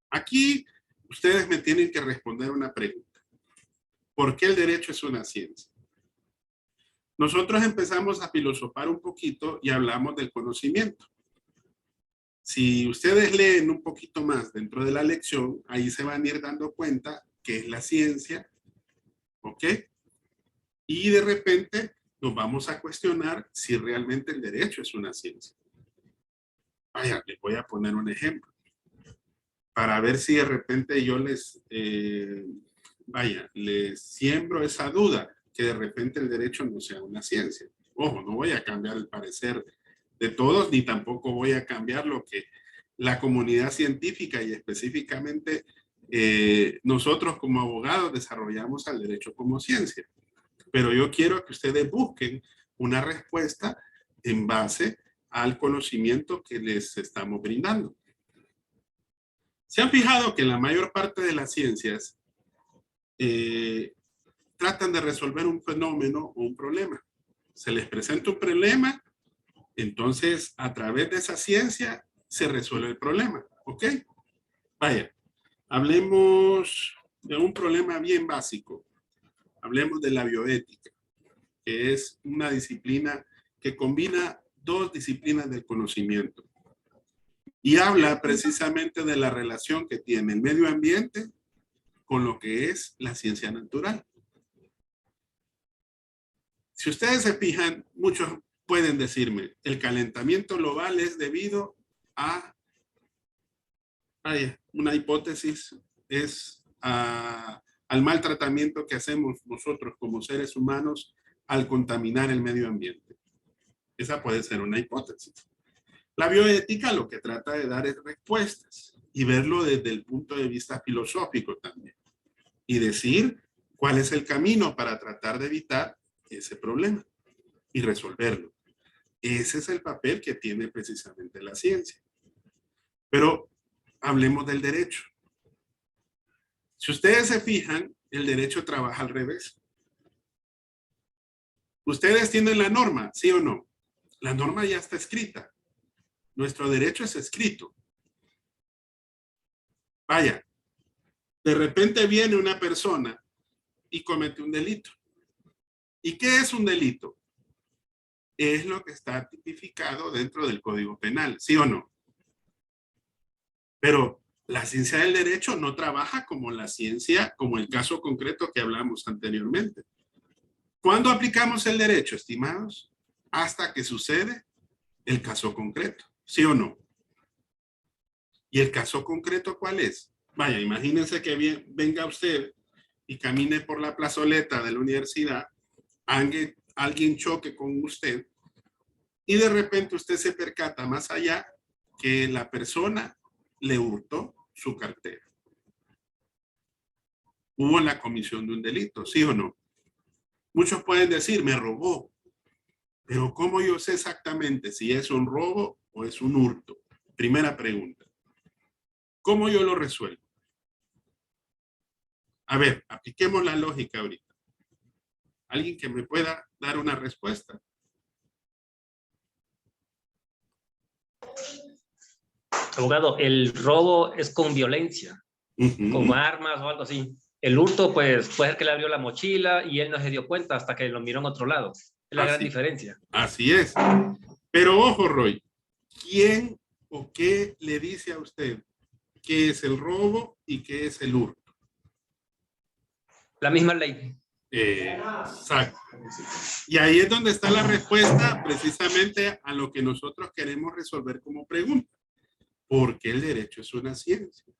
[SPEAKER 1] Aquí ustedes me tienen que responder una pregunta. ¿Por qué el derecho es una ciencia? Nosotros empezamos a filosofar un poquito y hablamos del conocimiento. Si ustedes leen un poquito más dentro de la lección, ahí se van a ir dando cuenta qué es la ciencia, ¿ok? Y de repente nos vamos a cuestionar si realmente el derecho es una ciencia. Vaya, les voy a poner un ejemplo. Para ver si de repente yo les siembro esa duda, que de repente el derecho no sea una ciencia. Ojo, no voy a cambiar el parecer de todos, ni tampoco voy a cambiar lo que la comunidad científica y específicamente nosotros como abogados desarrollamos al derecho como ciencia. Pero yo quiero que ustedes busquen una respuesta en base al conocimiento que les estamos brindando. ¿Se han fijado que la mayor parte de las ciencias tratan de resolver un fenómeno o un problema? Se les presenta un problema, entonces a través de esa ciencia se resuelve el problema, ¿ok? Vaya, hablemos de un problema bien básico. Hablemos de la bioética, que es una disciplina que combina dos disciplinas del conocimiento. Y habla precisamente de la relación que tiene el medio ambiente con lo que es la ciencia natural. Si ustedes se fijan, muchos pueden decirme, el calentamiento global es debido a, una hipótesis, es al maltratamiento que hacemos nosotros como seres humanos al contaminar el medio ambiente. Esa puede ser una hipótesis. La bioética lo que trata de dar es respuestas y verlo desde el punto de vista filosófico también. Y decir cuál es el camino para tratar de evitar ese problema y resolverlo. Ese es el papel que tiene precisamente la ciencia. Pero hablemos del derecho. Si ustedes se fijan, el derecho trabaja al revés. Ustedes tienen la norma, ¿sí o no? La norma ya está escrita. Nuestro derecho es escrito. Vaya, de repente viene una persona y comete un delito. ¿Y qué es un delito? Es lo que está tipificado dentro del Código Penal, ¿sí o no? Pero la ciencia del derecho no trabaja como la ciencia, como el caso concreto que hablamos anteriormente. ¿Cuándo aplicamos el derecho, estimados? Hasta que sucede el caso concreto, ¿sí o no? ¿Y el caso concreto cuál es? Vaya, imagínense que venga usted y camine por la plazoleta de la universidad, alguien choque con usted y de repente usted se percata más allá que la persona le hurtó su cartera. Hubo la comisión de un delito, ¿sí o no? Muchos pueden decir, me robó. Pero ¿cómo yo sé exactamente si es un robo o es un hurto? Primera pregunta. ¿Cómo yo lo resuelvo? A ver, apliquemos la lógica ahorita. ¿Alguien que me pueda dar una respuesta?
[SPEAKER 12] Abogado, el robo es con violencia, con armas o algo así. El hurto, pues, puede ser que le abrió la mochila y él no se dio cuenta hasta que lo miró en otro lado. Es la gran diferencia.
[SPEAKER 1] Así es. Pero ojo, Roy, ¿quién o qué le dice a usted qué es el robo y qué es el hurto?
[SPEAKER 12] La misma ley.
[SPEAKER 1] Exacto. Y ahí es donde está la respuesta precisamente a lo que nosotros queremos resolver como pregunta. ¿Por qué el derecho es una ciencia?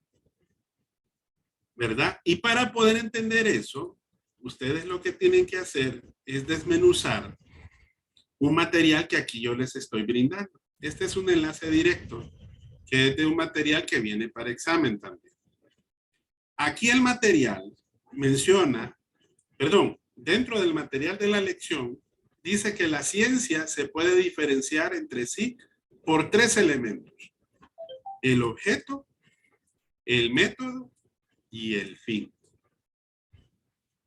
[SPEAKER 1] ¿Verdad? Y para poder entender eso, ustedes lo que tienen que hacer es desmenuzar un material que aquí yo les estoy brindando. Este es un enlace directo, que es de un material que viene para examen también. Aquí el material menciona, dentro del material de la lección, dice que la ciencia se puede diferenciar entre sí por 3 elementos. El objeto, el método y el fin.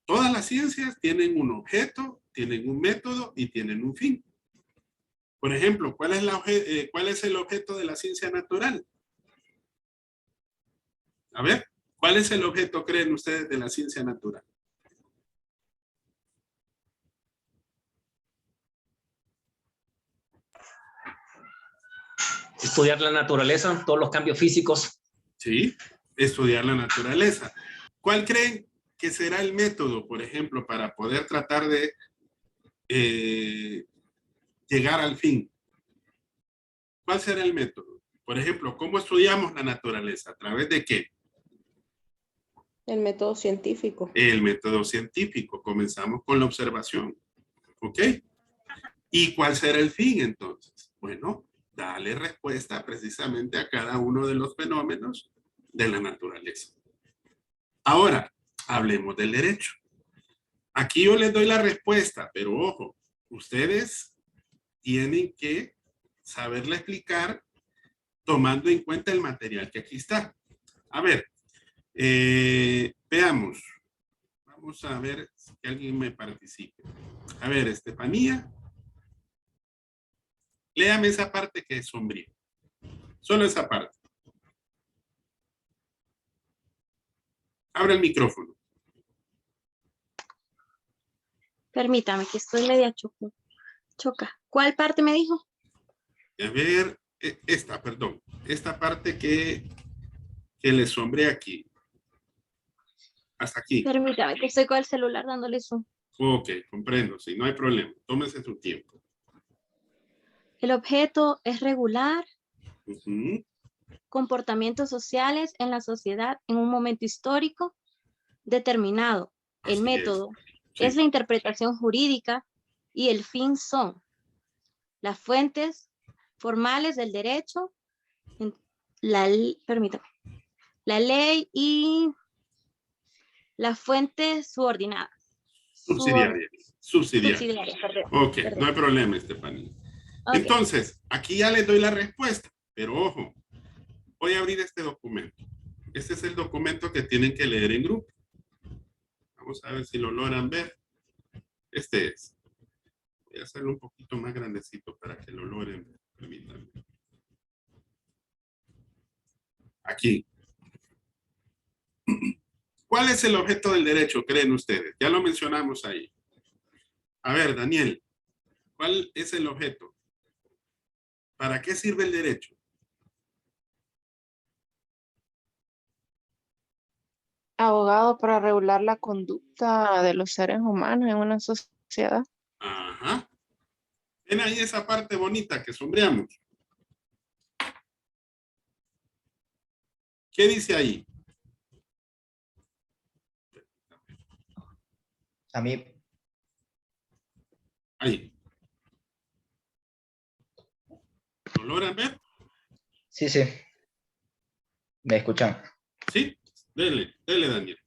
[SPEAKER 1] Todas las ciencias tienen un objeto, tienen un método y tienen un fin. Por ejemplo, ¿cuál es el objeto de la ciencia natural? A ver, ¿cuál es el objeto, creen ustedes, de la ciencia natural?
[SPEAKER 12] Estudiar la naturaleza, todos los cambios físicos.
[SPEAKER 1] Sí, estudiar la naturaleza. ¿Cuál creen que será el método, por ejemplo, para poder tratar de llegar al fin? ¿Cuál será el método? Por ejemplo, ¿cómo estudiamos la naturaleza? ¿A través de qué?
[SPEAKER 2] El método científico.
[SPEAKER 1] El método científico. Comenzamos con la observación. ¿Ok? ¿Y cuál será el fin entonces? Bueno, darle respuesta precisamente a cada uno de los fenómenos de la naturaleza. Ahora, hablemos del derecho. Aquí yo les doy la respuesta, pero ojo, ustedes tienen que saberla explicar tomando en cuenta el material que aquí está. A ver, veamos. Vamos a ver si alguien me participe. A ver, Estefanía. Léame esa parte que es sombría. Solo esa parte. Abra el micrófono.
[SPEAKER 13] Permítame, que estoy media choca. ¿Cuál parte me dijo?
[SPEAKER 1] A ver, perdón. Esta parte que le sombrea aquí. Hasta aquí.
[SPEAKER 13] Permítame, que estoy con el celular dándole zoom.
[SPEAKER 1] Ok, comprendo. Sí, no hay problema. Tómese su tiempo.
[SPEAKER 13] El objeto es regular
[SPEAKER 1] Ujú.
[SPEAKER 13] comportamientos sociales en la sociedad en un momento histórico determinado. El
[SPEAKER 1] Así
[SPEAKER 13] método
[SPEAKER 1] Sí.
[SPEAKER 13] es la interpretación jurídica y el fin son las fuentes formales del derecho, permítame, la ley y las fuentes subordinadas.
[SPEAKER 1] Subsidiarias.
[SPEAKER 13] Perdón.
[SPEAKER 1] Ok,
[SPEAKER 13] Perdón.
[SPEAKER 1] no hay problema, Estefanía.
[SPEAKER 13] Ok.
[SPEAKER 1] Entonces, aquí ya les doy la respuesta, pero ojo, voy a abrir este documento. Este es el documento que tienen que leer en grupo. Vamos a ver si lo logran ver. Este es. Voy a hacerlo un poquito más grandecito para que lo logren ver. Permítanme. Aquí. ¿Cuál es el objeto del derecho, creen ustedes? Ya lo mencionamos ahí. A ver, Daniel, ¿cuál es el objeto? ¿Para qué sirve el derecho?
[SPEAKER 10] Abogado, para regular la conducta de los seres humanos en una sociedad.
[SPEAKER 1] Ajá. Ven ahí esa parte bonita que sombreamos. ¿Qué dice ahí?
[SPEAKER 7] A mí,
[SPEAKER 1] Ahí. ¿Lo logran ver?
[SPEAKER 7] sí. ¿Me escuchan?
[SPEAKER 1] Sí. Dele, Daniel.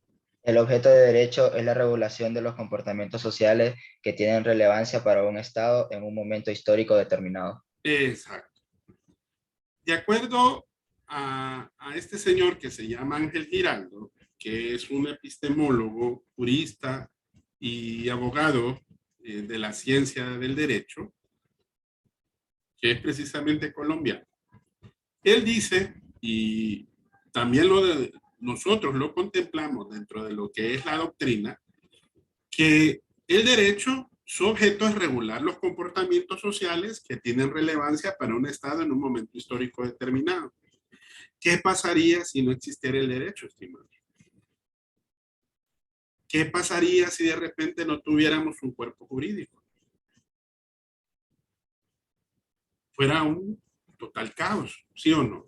[SPEAKER 7] El objeto de derecho es la regulación de los comportamientos sociales que tienen relevancia para un Estado en un momento histórico determinado.
[SPEAKER 1] Exacto. De acuerdo a este señor que se llama Ángel Giraldo, que es un epistemólogo, jurista y abogado de la ciencia del derecho, que es precisamente colombiano. Él dice, y también nosotros lo contemplamos dentro de lo que es la doctrina, que el derecho, su objeto es regular los comportamientos sociales que tienen relevancia para un Estado en un momento histórico determinado. ¿Qué pasaría si no existiera el derecho, estimados? ¿Qué pasaría si de repente no tuviéramos un cuerpo jurídico? Fuera un total caos, ¿sí o no?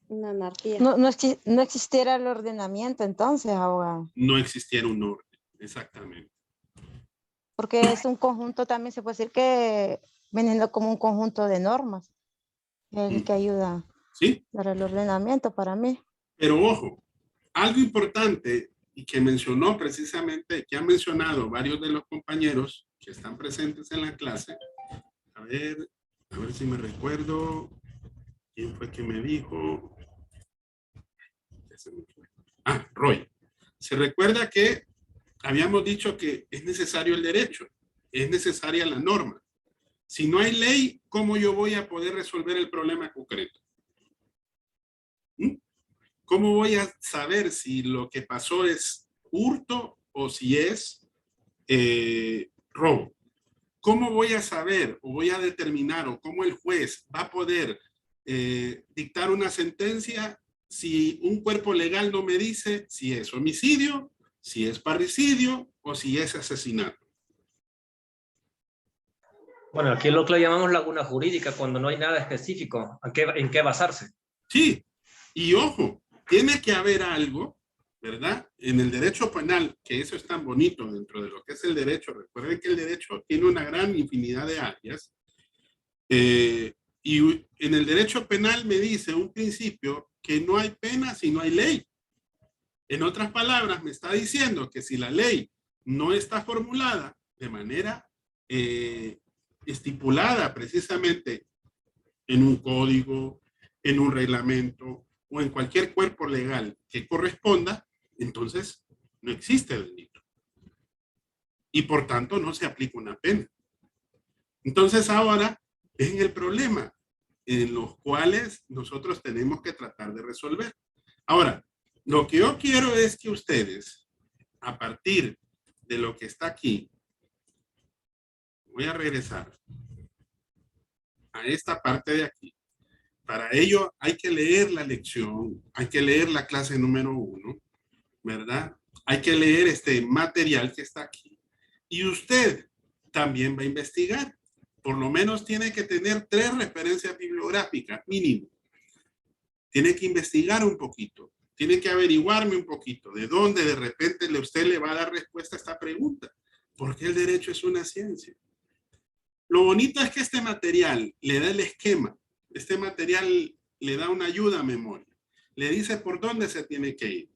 [SPEAKER 2] Una anarquía.
[SPEAKER 3] No existiera el ordenamiento entonces, abogado.
[SPEAKER 1] No existiera un orden, exactamente.
[SPEAKER 3] Porque es un conjunto, también se puede decir que veniendo como un conjunto de normas, el que ayuda
[SPEAKER 1] ¿Sí?
[SPEAKER 3] para el ordenamiento para mí.
[SPEAKER 1] Pero ojo, algo importante y que mencionó precisamente, que han mencionado varios de los compañeros que están presentes en la clase. A ver si me recuerdo. ¿Quién fue que me dijo? Roy. Se recuerda que habíamos dicho que es necesario el derecho, es necesaria la norma. Si no hay ley, ¿cómo yo voy a poder resolver el problema concreto? ¿Cómo voy a saber si lo que pasó es hurto o si es robo? ¿Cómo voy a saber o voy a determinar o cómo el juez va a poder dictar una sentencia si un cuerpo legal no me dice si es homicidio, si es parricidio o si es asesinato?
[SPEAKER 12] Bueno, aquí es lo que le llamamos laguna jurídica, cuando no hay nada específico en qué basarse.
[SPEAKER 1] Sí, y ojo, tiene que haber algo, ¿verdad? En el derecho penal, que eso es tan bonito dentro de lo que es el derecho. Recuerden que el derecho tiene una gran infinidad de áreas. Y en el derecho penal me dice un principio que no hay pena si no hay ley. En otras palabras, me está diciendo que si la ley no está formulada de manera estipulada precisamente en un código, en un reglamento o en cualquier cuerpo legal que corresponda, entonces no existe delito. Y por tanto no se aplica una pena. Entonces ahora es el problema en los cuales nosotros tenemos que tratar de resolver. Ahora, lo que yo quiero es que ustedes, a partir de lo que está aquí, voy a regresar a esta parte de aquí. Para ello hay que leer la lección, hay que leer la clase número 1, ¿verdad? Hay que leer este material que está aquí. Y usted también va a investigar. Por lo menos tiene que tener 3 referencias bibliográficas, mínimo. Tiene que investigar un poquito. Tiene que averiguarme un poquito de dónde de repente usted le va a dar respuesta a esta pregunta. Porque el derecho es una ciencia. Lo bonito es que este material le da el esquema. Este material le da una ayuda a memoria. Le dice por dónde se tiene que ir.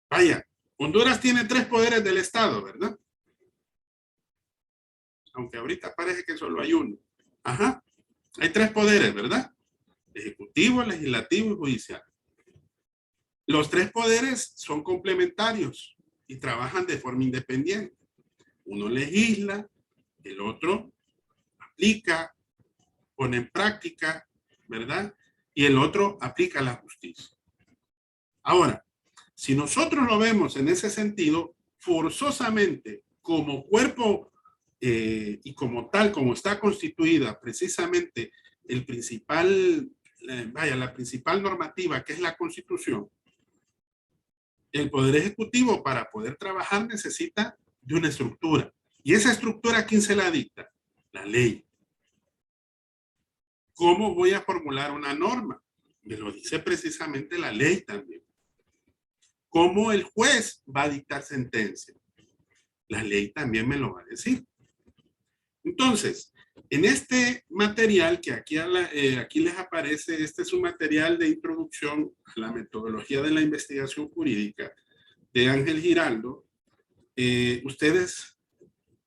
[SPEAKER 1] Vaya, Honduras tiene 3 poderes del Estado, ¿verdad? Aunque ahorita parece que solo hay uno. Ajá. Hay 3 poderes, ¿verdad? Ejecutivo, legislativo y judicial. Los 3 poderes son complementarios y trabajan de forma independiente. Uno legisla, el otro aplica, pone en práctica, ¿verdad? Y el otro aplica la justicia. Ahora, si nosotros lo vemos en ese sentido, forzosamente, como cuerpo y como tal, como está constituida precisamente el principal, la principal normativa, que es la Constitución, el Poder Ejecutivo para poder trabajar necesita de una estructura. ¿Y esa estructura quién se la dicta? La ley. ¿Cómo voy a formular una norma? Me lo dice precisamente la ley también. ¿Cómo el juez va a dictar sentencia? La ley también me lo va a decir. Entonces, en este material que aquí les aparece, este es un material de introducción a la metodología de la investigación jurídica de Ángel Giraldo. Ustedes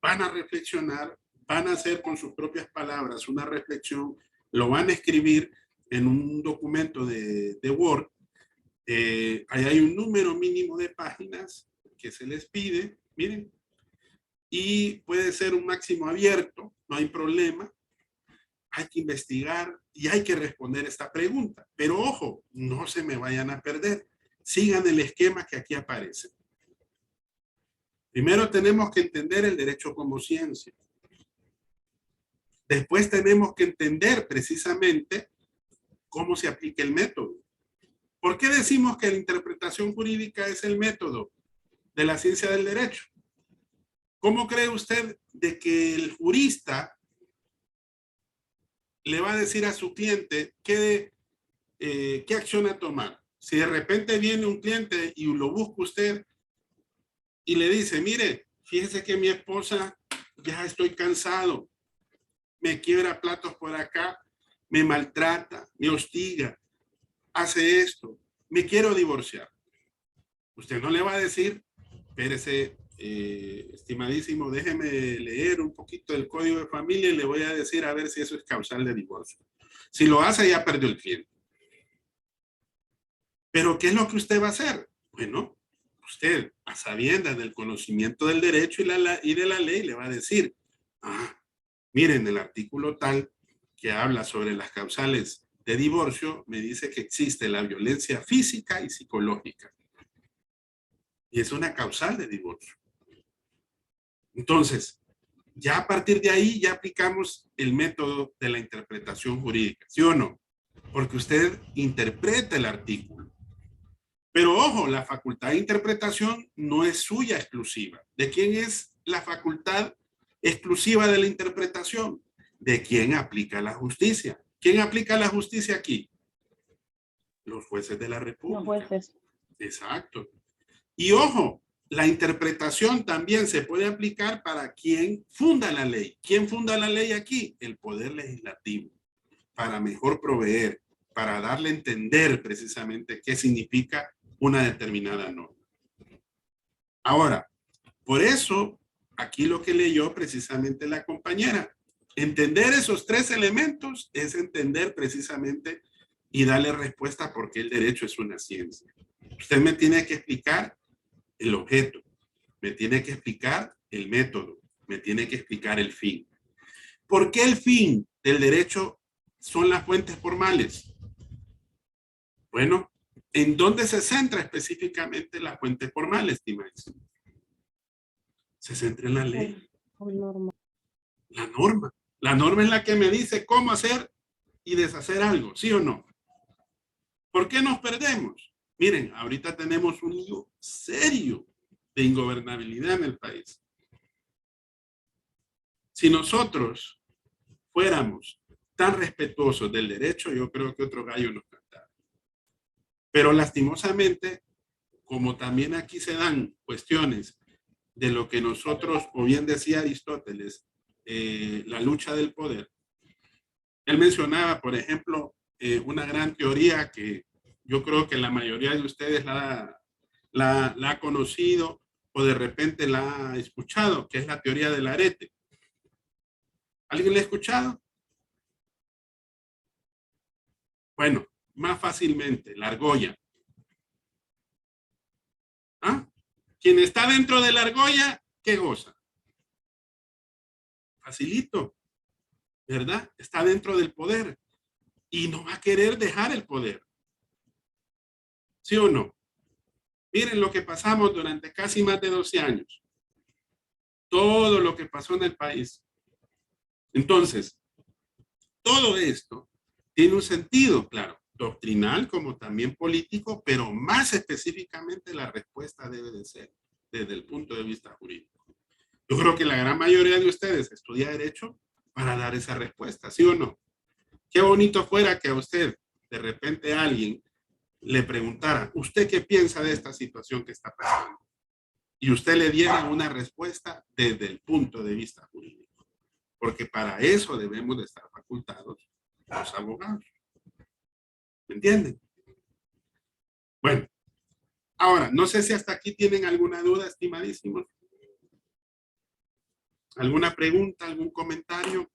[SPEAKER 1] van a reflexionar, van a hacer con sus propias palabras una reflexión, lo van a escribir en un documento de Word. Ahí hay un número mínimo de páginas que se les pide, miren, y puede ser un máximo abierto, no hay problema. Hay que investigar y hay que responder esta pregunta. Pero ojo, no se me vayan a perder. Sigan el esquema que aquí aparece. Primero tenemos que entender el derecho como ciencia. Después tenemos que entender precisamente cómo se aplica el método. ¿Por qué decimos que la interpretación jurídica es el método de la ciencia del derecho? ¿Cómo cree usted de que el jurista le va a decir a su cliente qué acción a tomar? Si de repente viene un cliente y lo busca usted y le dice, mire, fíjese que mi esposa ya estoy cansado, me quiebra platos por acá, me maltrata, me hostiga, hace esto, me quiero divorciar. Usted no le va a decir, espérese, estimadísimo, déjeme leer un poquito del Código de Familia y le voy a decir a ver si eso es causal de divorcio. Si lo hace, ya perdió el cliente. Pero ¿qué es lo que usted va a hacer? Bueno, usted, a sabiendas del conocimiento del derecho y de la ley, le va a decir, miren, el artículo tal que habla sobre las causales de divorcio, me dice que existe la violencia física y psicológica. Y es una causal de divorcio. Entonces, ya a partir de ahí ya aplicamos el método de la interpretación jurídica, ¿sí o no? Porque usted interpreta el artículo. Pero ojo, la facultad de interpretación no es suya exclusiva. ¿De quién es la facultad exclusiva de la interpretación? De quien aplica la justicia. ¿Quién aplica la justicia aquí? Los jueces de la República.
[SPEAKER 2] Los jueces.
[SPEAKER 1] Exacto. Y ojo, la interpretación también se puede aplicar para quien funda la ley. ¿Quién funda la ley aquí? El Poder Legislativo. Para mejor proveer, para darle a entender precisamente qué significa una determinada norma. Ahora, por eso, aquí lo que leyó precisamente la compañera, entender esos tres elementos es entender precisamente y darle respuesta porque el derecho es una ciencia. Usted me tiene que explicar el objeto, me tiene que explicar el método, me tiene que explicar el fin. ¿Por qué el fin del derecho son las fuentes formales? Bueno, ¿en dónde se centra específicamente la fuente formal, estimadísimo? Se centra en la ley. La norma. La norma es la que me dice cómo hacer y deshacer algo, ¿sí o no? ¿Por qué nos perdemos? Miren, ahorita tenemos un lío serio de ingobernabilidad en el país. Si nosotros fuéramos tan respetuosos del derecho, yo creo que otro gallo nos cantara. Pero lastimosamente, como también aquí se dan cuestiones de lo que nosotros, o bien decía Aristóteles, la lucha del poder. Él mencionaba, por ejemplo, una gran teoría que yo creo que la mayoría de ustedes la ha conocido o de repente la ha escuchado, que es la teoría del arete. ¿Alguien la ha escuchado? Bueno, más fácilmente, la argolla. ¿Ah? Quien está dentro de la argolla, ¿qué goza? Facilito, ¿verdad? Está dentro del poder y no va a querer dejar el poder. ¿Sí o no? Miren lo que pasamos durante casi más de 12 años. Todo lo que pasó en el país. Entonces, todo esto tiene un sentido, claro, doctrinal como también político, pero más específicamente la respuesta debe de ser desde el punto de vista jurídico. Yo creo que la gran mayoría de ustedes estudia Derecho para dar esa respuesta, ¿sí o no? Qué bonito fuera que a usted, de repente alguien le preguntara, ¿usted qué piensa de esta situación que está pasando? Y usted le diera una respuesta desde el punto de vista jurídico. Porque para eso debemos de estar facultados los abogados. ¿Me entienden? Bueno, ahora, no sé si hasta aquí tienen alguna duda, estimadísimos. ¿Alguna pregunta, algún comentario?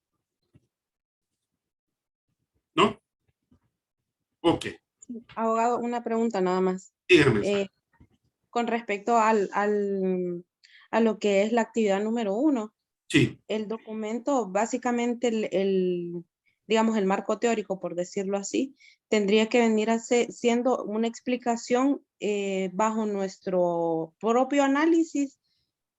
[SPEAKER 1] ¿No? Ok.
[SPEAKER 2] Abogado, una pregunta nada más.
[SPEAKER 1] Dígame.
[SPEAKER 2] Con respecto a lo que es la actividad número 1.
[SPEAKER 1] Sí.
[SPEAKER 2] El documento, básicamente, digamos, el marco teórico, por decirlo así, tendría que venir siendo una explicación bajo nuestro propio análisis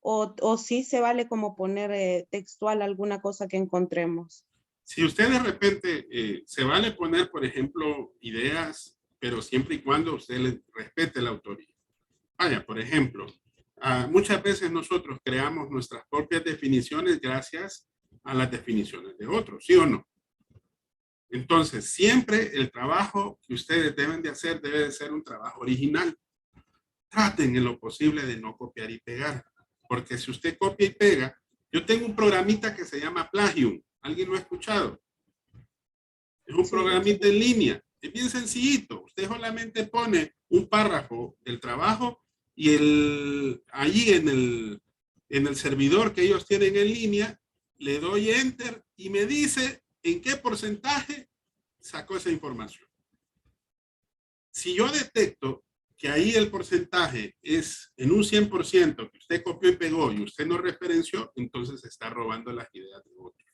[SPEAKER 2] o sí se vale como poner textual alguna cosa que encontremos.
[SPEAKER 1] Si usted de repente se vale poner, por ejemplo, ideas, pero siempre y cuando usted le respete la autoría. Vaya, por ejemplo, muchas veces nosotros creamos nuestras propias definiciones gracias a las definiciones de otros, ¿sí o no? Entonces, siempre el trabajo que ustedes deben de hacer debe de ser un trabajo original. Traten en lo posible de no copiar y pegar, porque si usted copia y pega, yo tengo un programita que se llama Plagium. ¿Alguien lo ha escuchado? Es un programita en línea. Es bien sencillito. Usted solamente pone un párrafo del trabajo y allí en el servidor que ellos tienen en línea, le doy enter y me dice en qué porcentaje sacó esa información. Si yo detecto que ahí el porcentaje es en un 100% que usted copió y pegó y usted no referenció, entonces está robando las ideas de otros.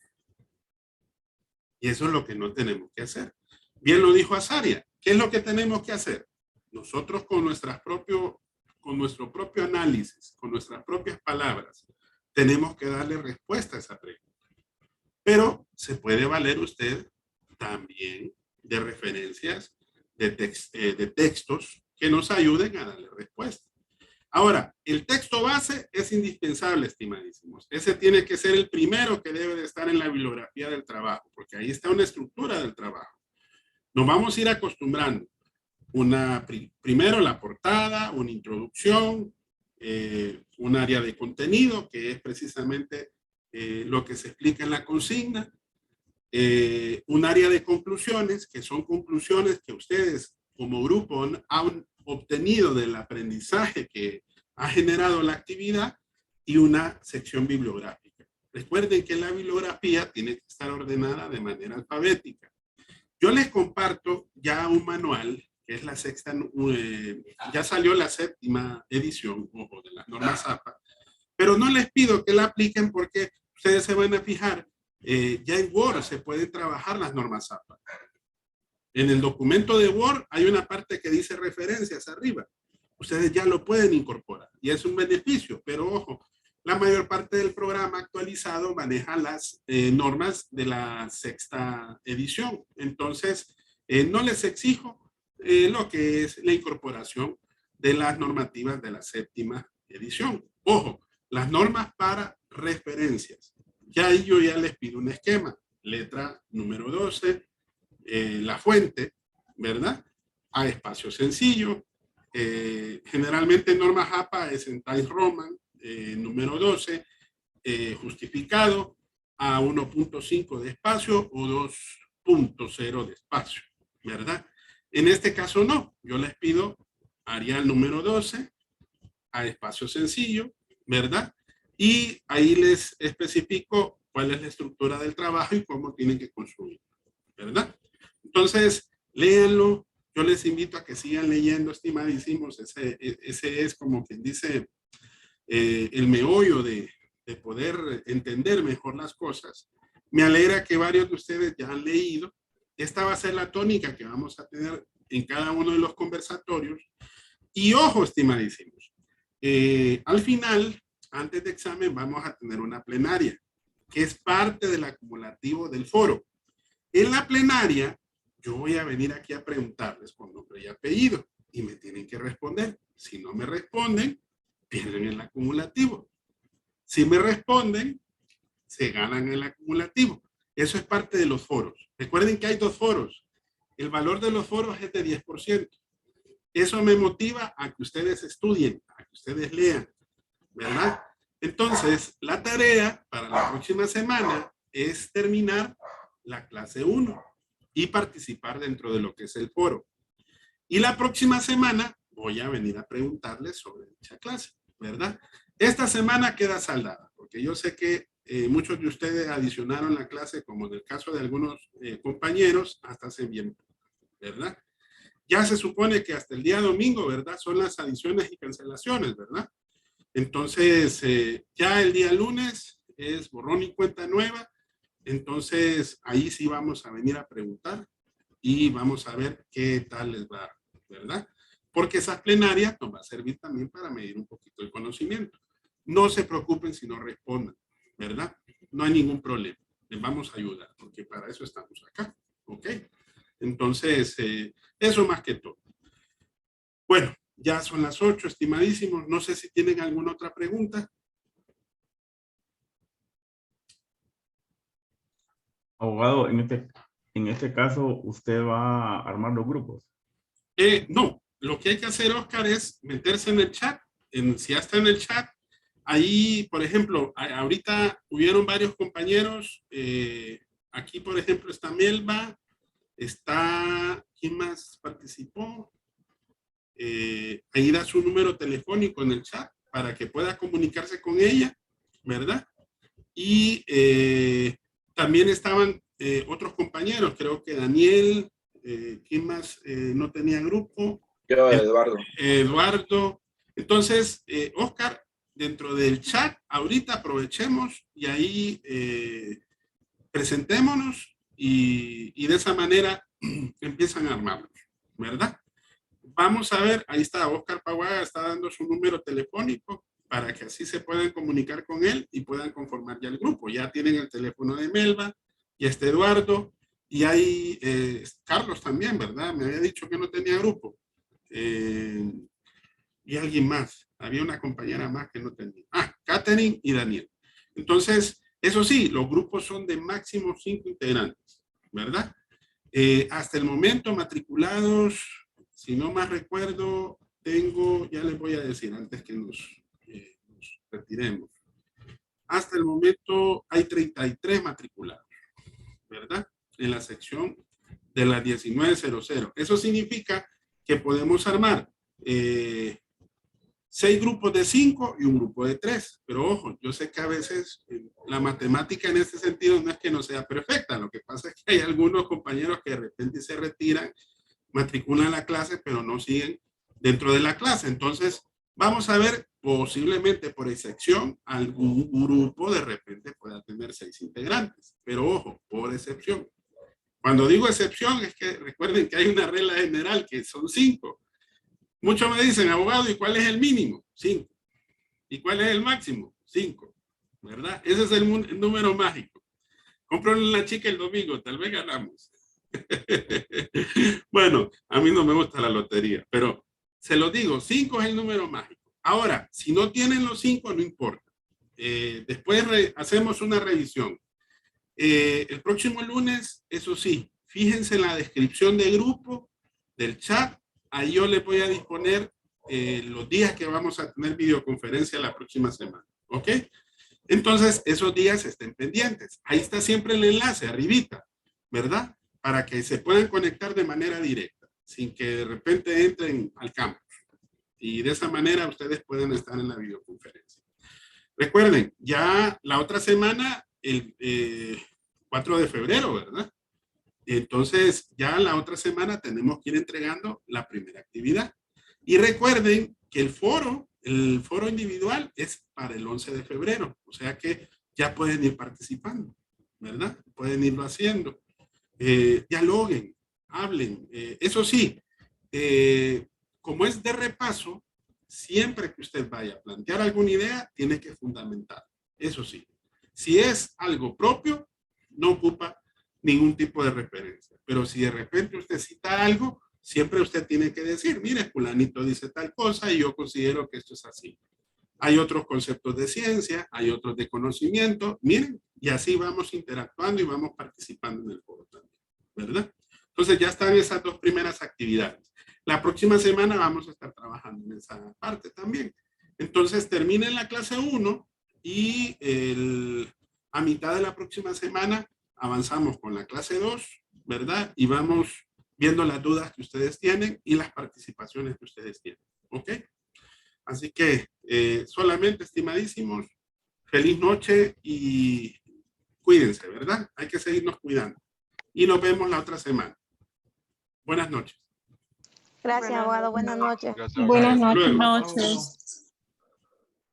[SPEAKER 1] Y eso es lo que no tenemos que hacer. Bien lo dijo Azaria. ¿Qué es lo que tenemos que hacer? Nosotros con nuestro propio análisis, con nuestras propias palabras, tenemos que darle respuesta a esa pregunta. Pero se puede valer usted también de referencias de textos que nos ayuden a darle respuesta. Ahora, el texto base es indispensable, estimadísimos. Ese tiene que ser el primero que debe de estar en la bibliografía del trabajo, porque ahí está una estructura del trabajo. Nos vamos a ir acostumbrando. Primero la portada, una introducción, un área de contenido, que es precisamente lo que se explica en la consigna, un área de conclusiones, que son conclusiones que ustedes como grupo han obtenido del aprendizaje que ha generado la actividad, y una sección bibliográfica. Recuerden que la bibliografía tiene que estar ordenada de manera alfabética. Yo les comparto ya un manual, que es la sexta, ya salió la 7ª edición, ojo, de las normas APA, pero no les pido que la apliquen porque ustedes se van a fijar, ya en Word se pueden trabajar las normas APA. En el documento de Word hay una parte que dice referencias arriba. Ustedes ya lo pueden incorporar y es un beneficio, pero ojo, la mayor parte del programa actualizado maneja las normas de la 6ª edición. Entonces, no les exijo lo que es la incorporación de las normativas de la 7ª edición. Ojo, las normas para referencias. Ya ahí yo ya les pido un esquema. Letra número 12, la fuente, ¿verdad? A espacio sencillo. Generalmente en normas APA es en Times Roman. Número 12, justificado a 1.5 de espacio o 2.0 de espacio, ¿verdad? En este caso no, yo les pido Arial número 12 a espacio sencillo, ¿verdad? Y ahí les especifico cuál es la estructura del trabajo y cómo tienen que construir, ¿verdad? Entonces, léanlo. Yo les invito a que sigan leyendo, estimadísimos. Ese es como quien dice el meollo de poder entender mejor las cosas. Me alegra que varios de ustedes ya han leído. Esta va a ser la tónica que vamos a tener en cada uno de los conversatorios. Y ojo, estimadísimos, al final, antes de examen, vamos a tener una plenaria, que es parte del acumulativo del foro. En la plenaria, yo voy a venir aquí a preguntarles con nombre y apellido y me tienen que responder. Si no me responden, pierden el acumulativo. Si me responden, se ganan el acumulativo. Eso es parte de los foros. Recuerden que hay 2 foros. El valor de los foros es de 10%. Eso me motiva a que ustedes estudien, a que ustedes lean, ¿verdad? Entonces, la tarea para la próxima semana es terminar la clase 1 y participar dentro de lo que es el foro. Y la próxima semana voy a venir a preguntarles sobre dicha clase, ¿verdad? Esta semana queda saldada, porque yo sé que muchos de ustedes adicionaron la clase, como en el caso de algunos compañeros, hasta hace bien, ¿verdad? Ya se supone que hasta el día domingo, ¿verdad? Son las adiciones y cancelaciones, ¿verdad? Entonces, ya el día lunes es borrón y cuenta nueva. Entonces, ahí sí vamos a venir a preguntar y vamos a ver qué tal les va, ¿verdad? Porque esa plenaria nos va a servir también para medir un poquito el conocimiento. No se preocupen si no respondan, ¿verdad? No hay ningún problema. Les vamos a ayudar, porque para eso estamos acá, ¿ok? Entonces, eso más que todo. Bueno, ya son las 8, estimadísimos. No sé si tienen alguna otra pregunta.
[SPEAKER 5] Abogado, en este caso, ¿usted va a armar los grupos?
[SPEAKER 1] No, lo que hay que hacer, Oscar, es meterse en el chat. Si ya está en el chat, ahí, por ejemplo, ahorita hubieron varios compañeros. Aquí, por ejemplo, está Melba. Está, ¿quién más participó? Ahí da su número telefónico en el chat para que pueda comunicarse con ella, ¿verdad? Y también estaban otros compañeros, creo que Daniel, ¿quién más no tenía grupo?
[SPEAKER 4] Yo, Eduardo.
[SPEAKER 1] Eduardo. Entonces, Oscar, dentro del chat, ahorita aprovechemos y ahí presentémonos y de esa manera empiezan a armarlos, ¿verdad? Vamos a ver, ahí está Oscar Paguaga, está dando su número telefónico. para que así se puedan comunicar con él y puedan conformar ya el grupo. Ya tienen el teléfono de Melba, y está Eduardo, y hay Carlos también, ¿verdad? Me había dicho que no tenía grupo. Y alguien más. Había una compañera más que no tenía. Katherine y Daniel. Entonces, eso sí, los grupos son de máximo 5 integrantes, ¿verdad? Hasta el momento matriculados, si no más recuerdo, tengo, ya les voy a decir antes que nos retiremos. Hasta el momento hay 33 matriculados, ¿verdad? En la sección de las 1900. Eso significa que podemos armar 6 grupos de 5 y un grupo de 3. Pero ojo, yo sé que a veces la matemática en este sentido no es que no sea perfecta. Lo que pasa es que hay algunos compañeros que de repente se retiran, matriculan la clase, pero no siguen dentro de la clase. Entonces, vamos a ver, posiblemente por excepción, algún grupo de repente pueda tener 6 integrantes. Pero ojo, por excepción. Cuando digo excepción, es que recuerden que hay una regla general que son 5. Muchos me dicen, abogado, ¿y cuál es el mínimo? 5. ¿Y cuál es el máximo? 5. ¿Verdad? Ese es el número mágico. Cómprenle la chica el domingo, tal vez ganamos. Bueno, a mí no me gusta la lotería, pero se lo digo, 5 es el número mágico. Ahora, si no tienen los 5, no importa. Después hacemos una revisión. El próximo lunes, eso sí, fíjense en la descripción de grupo, del chat. Ahí yo les voy a disponer los días que vamos a tener videoconferencia la próxima semana. ¿Ok? Entonces, esos días estén pendientes. Ahí está siempre el enlace, arribita, ¿verdad? Para que se puedan conectar de manera directa, sin que de repente entren al campus. Y de esa manera ustedes pueden estar en la videoconferencia. Recuerden, ya la otra semana, el 4 de febrero, ¿verdad? Entonces, ya la otra semana tenemos que ir entregando la primera actividad. Y recuerden que el foro individual es para el 11 de febrero. O sea que ya pueden ir participando, ¿verdad? Pueden irlo haciendo. Dialoguen, hablen. Eso sí, como es de repaso, siempre que usted vaya a plantear alguna idea, tiene que fundamentar. Eso sí. Si es algo propio, no ocupa ningún tipo de referencia. Pero si de repente usted cita algo, siempre usted tiene que decir, mire, fulanito dice tal cosa y yo considero que esto es así. Hay otros conceptos de ciencia, hay otros de conocimiento, miren, y así vamos interactuando y vamos participando en el foro también, ¿verdad? Entonces ya están esas 2 primeras actividades. La próxima semana vamos a estar trabajando en esa parte también. Entonces terminen la clase 1 y a mitad de la próxima semana avanzamos con la clase 2, ¿verdad? Y vamos viendo las dudas que ustedes tienen y las participaciones que ustedes tienen, ¿ok? Así que solamente, estimadísimos, feliz noche y cuídense, ¿verdad? Hay que seguirnos cuidando. Y nos vemos la otra semana. Buenas noches.
[SPEAKER 3] Gracias, abogado. Buenas noches.
[SPEAKER 10] Buenas
[SPEAKER 1] Hasta luego.
[SPEAKER 10] noches.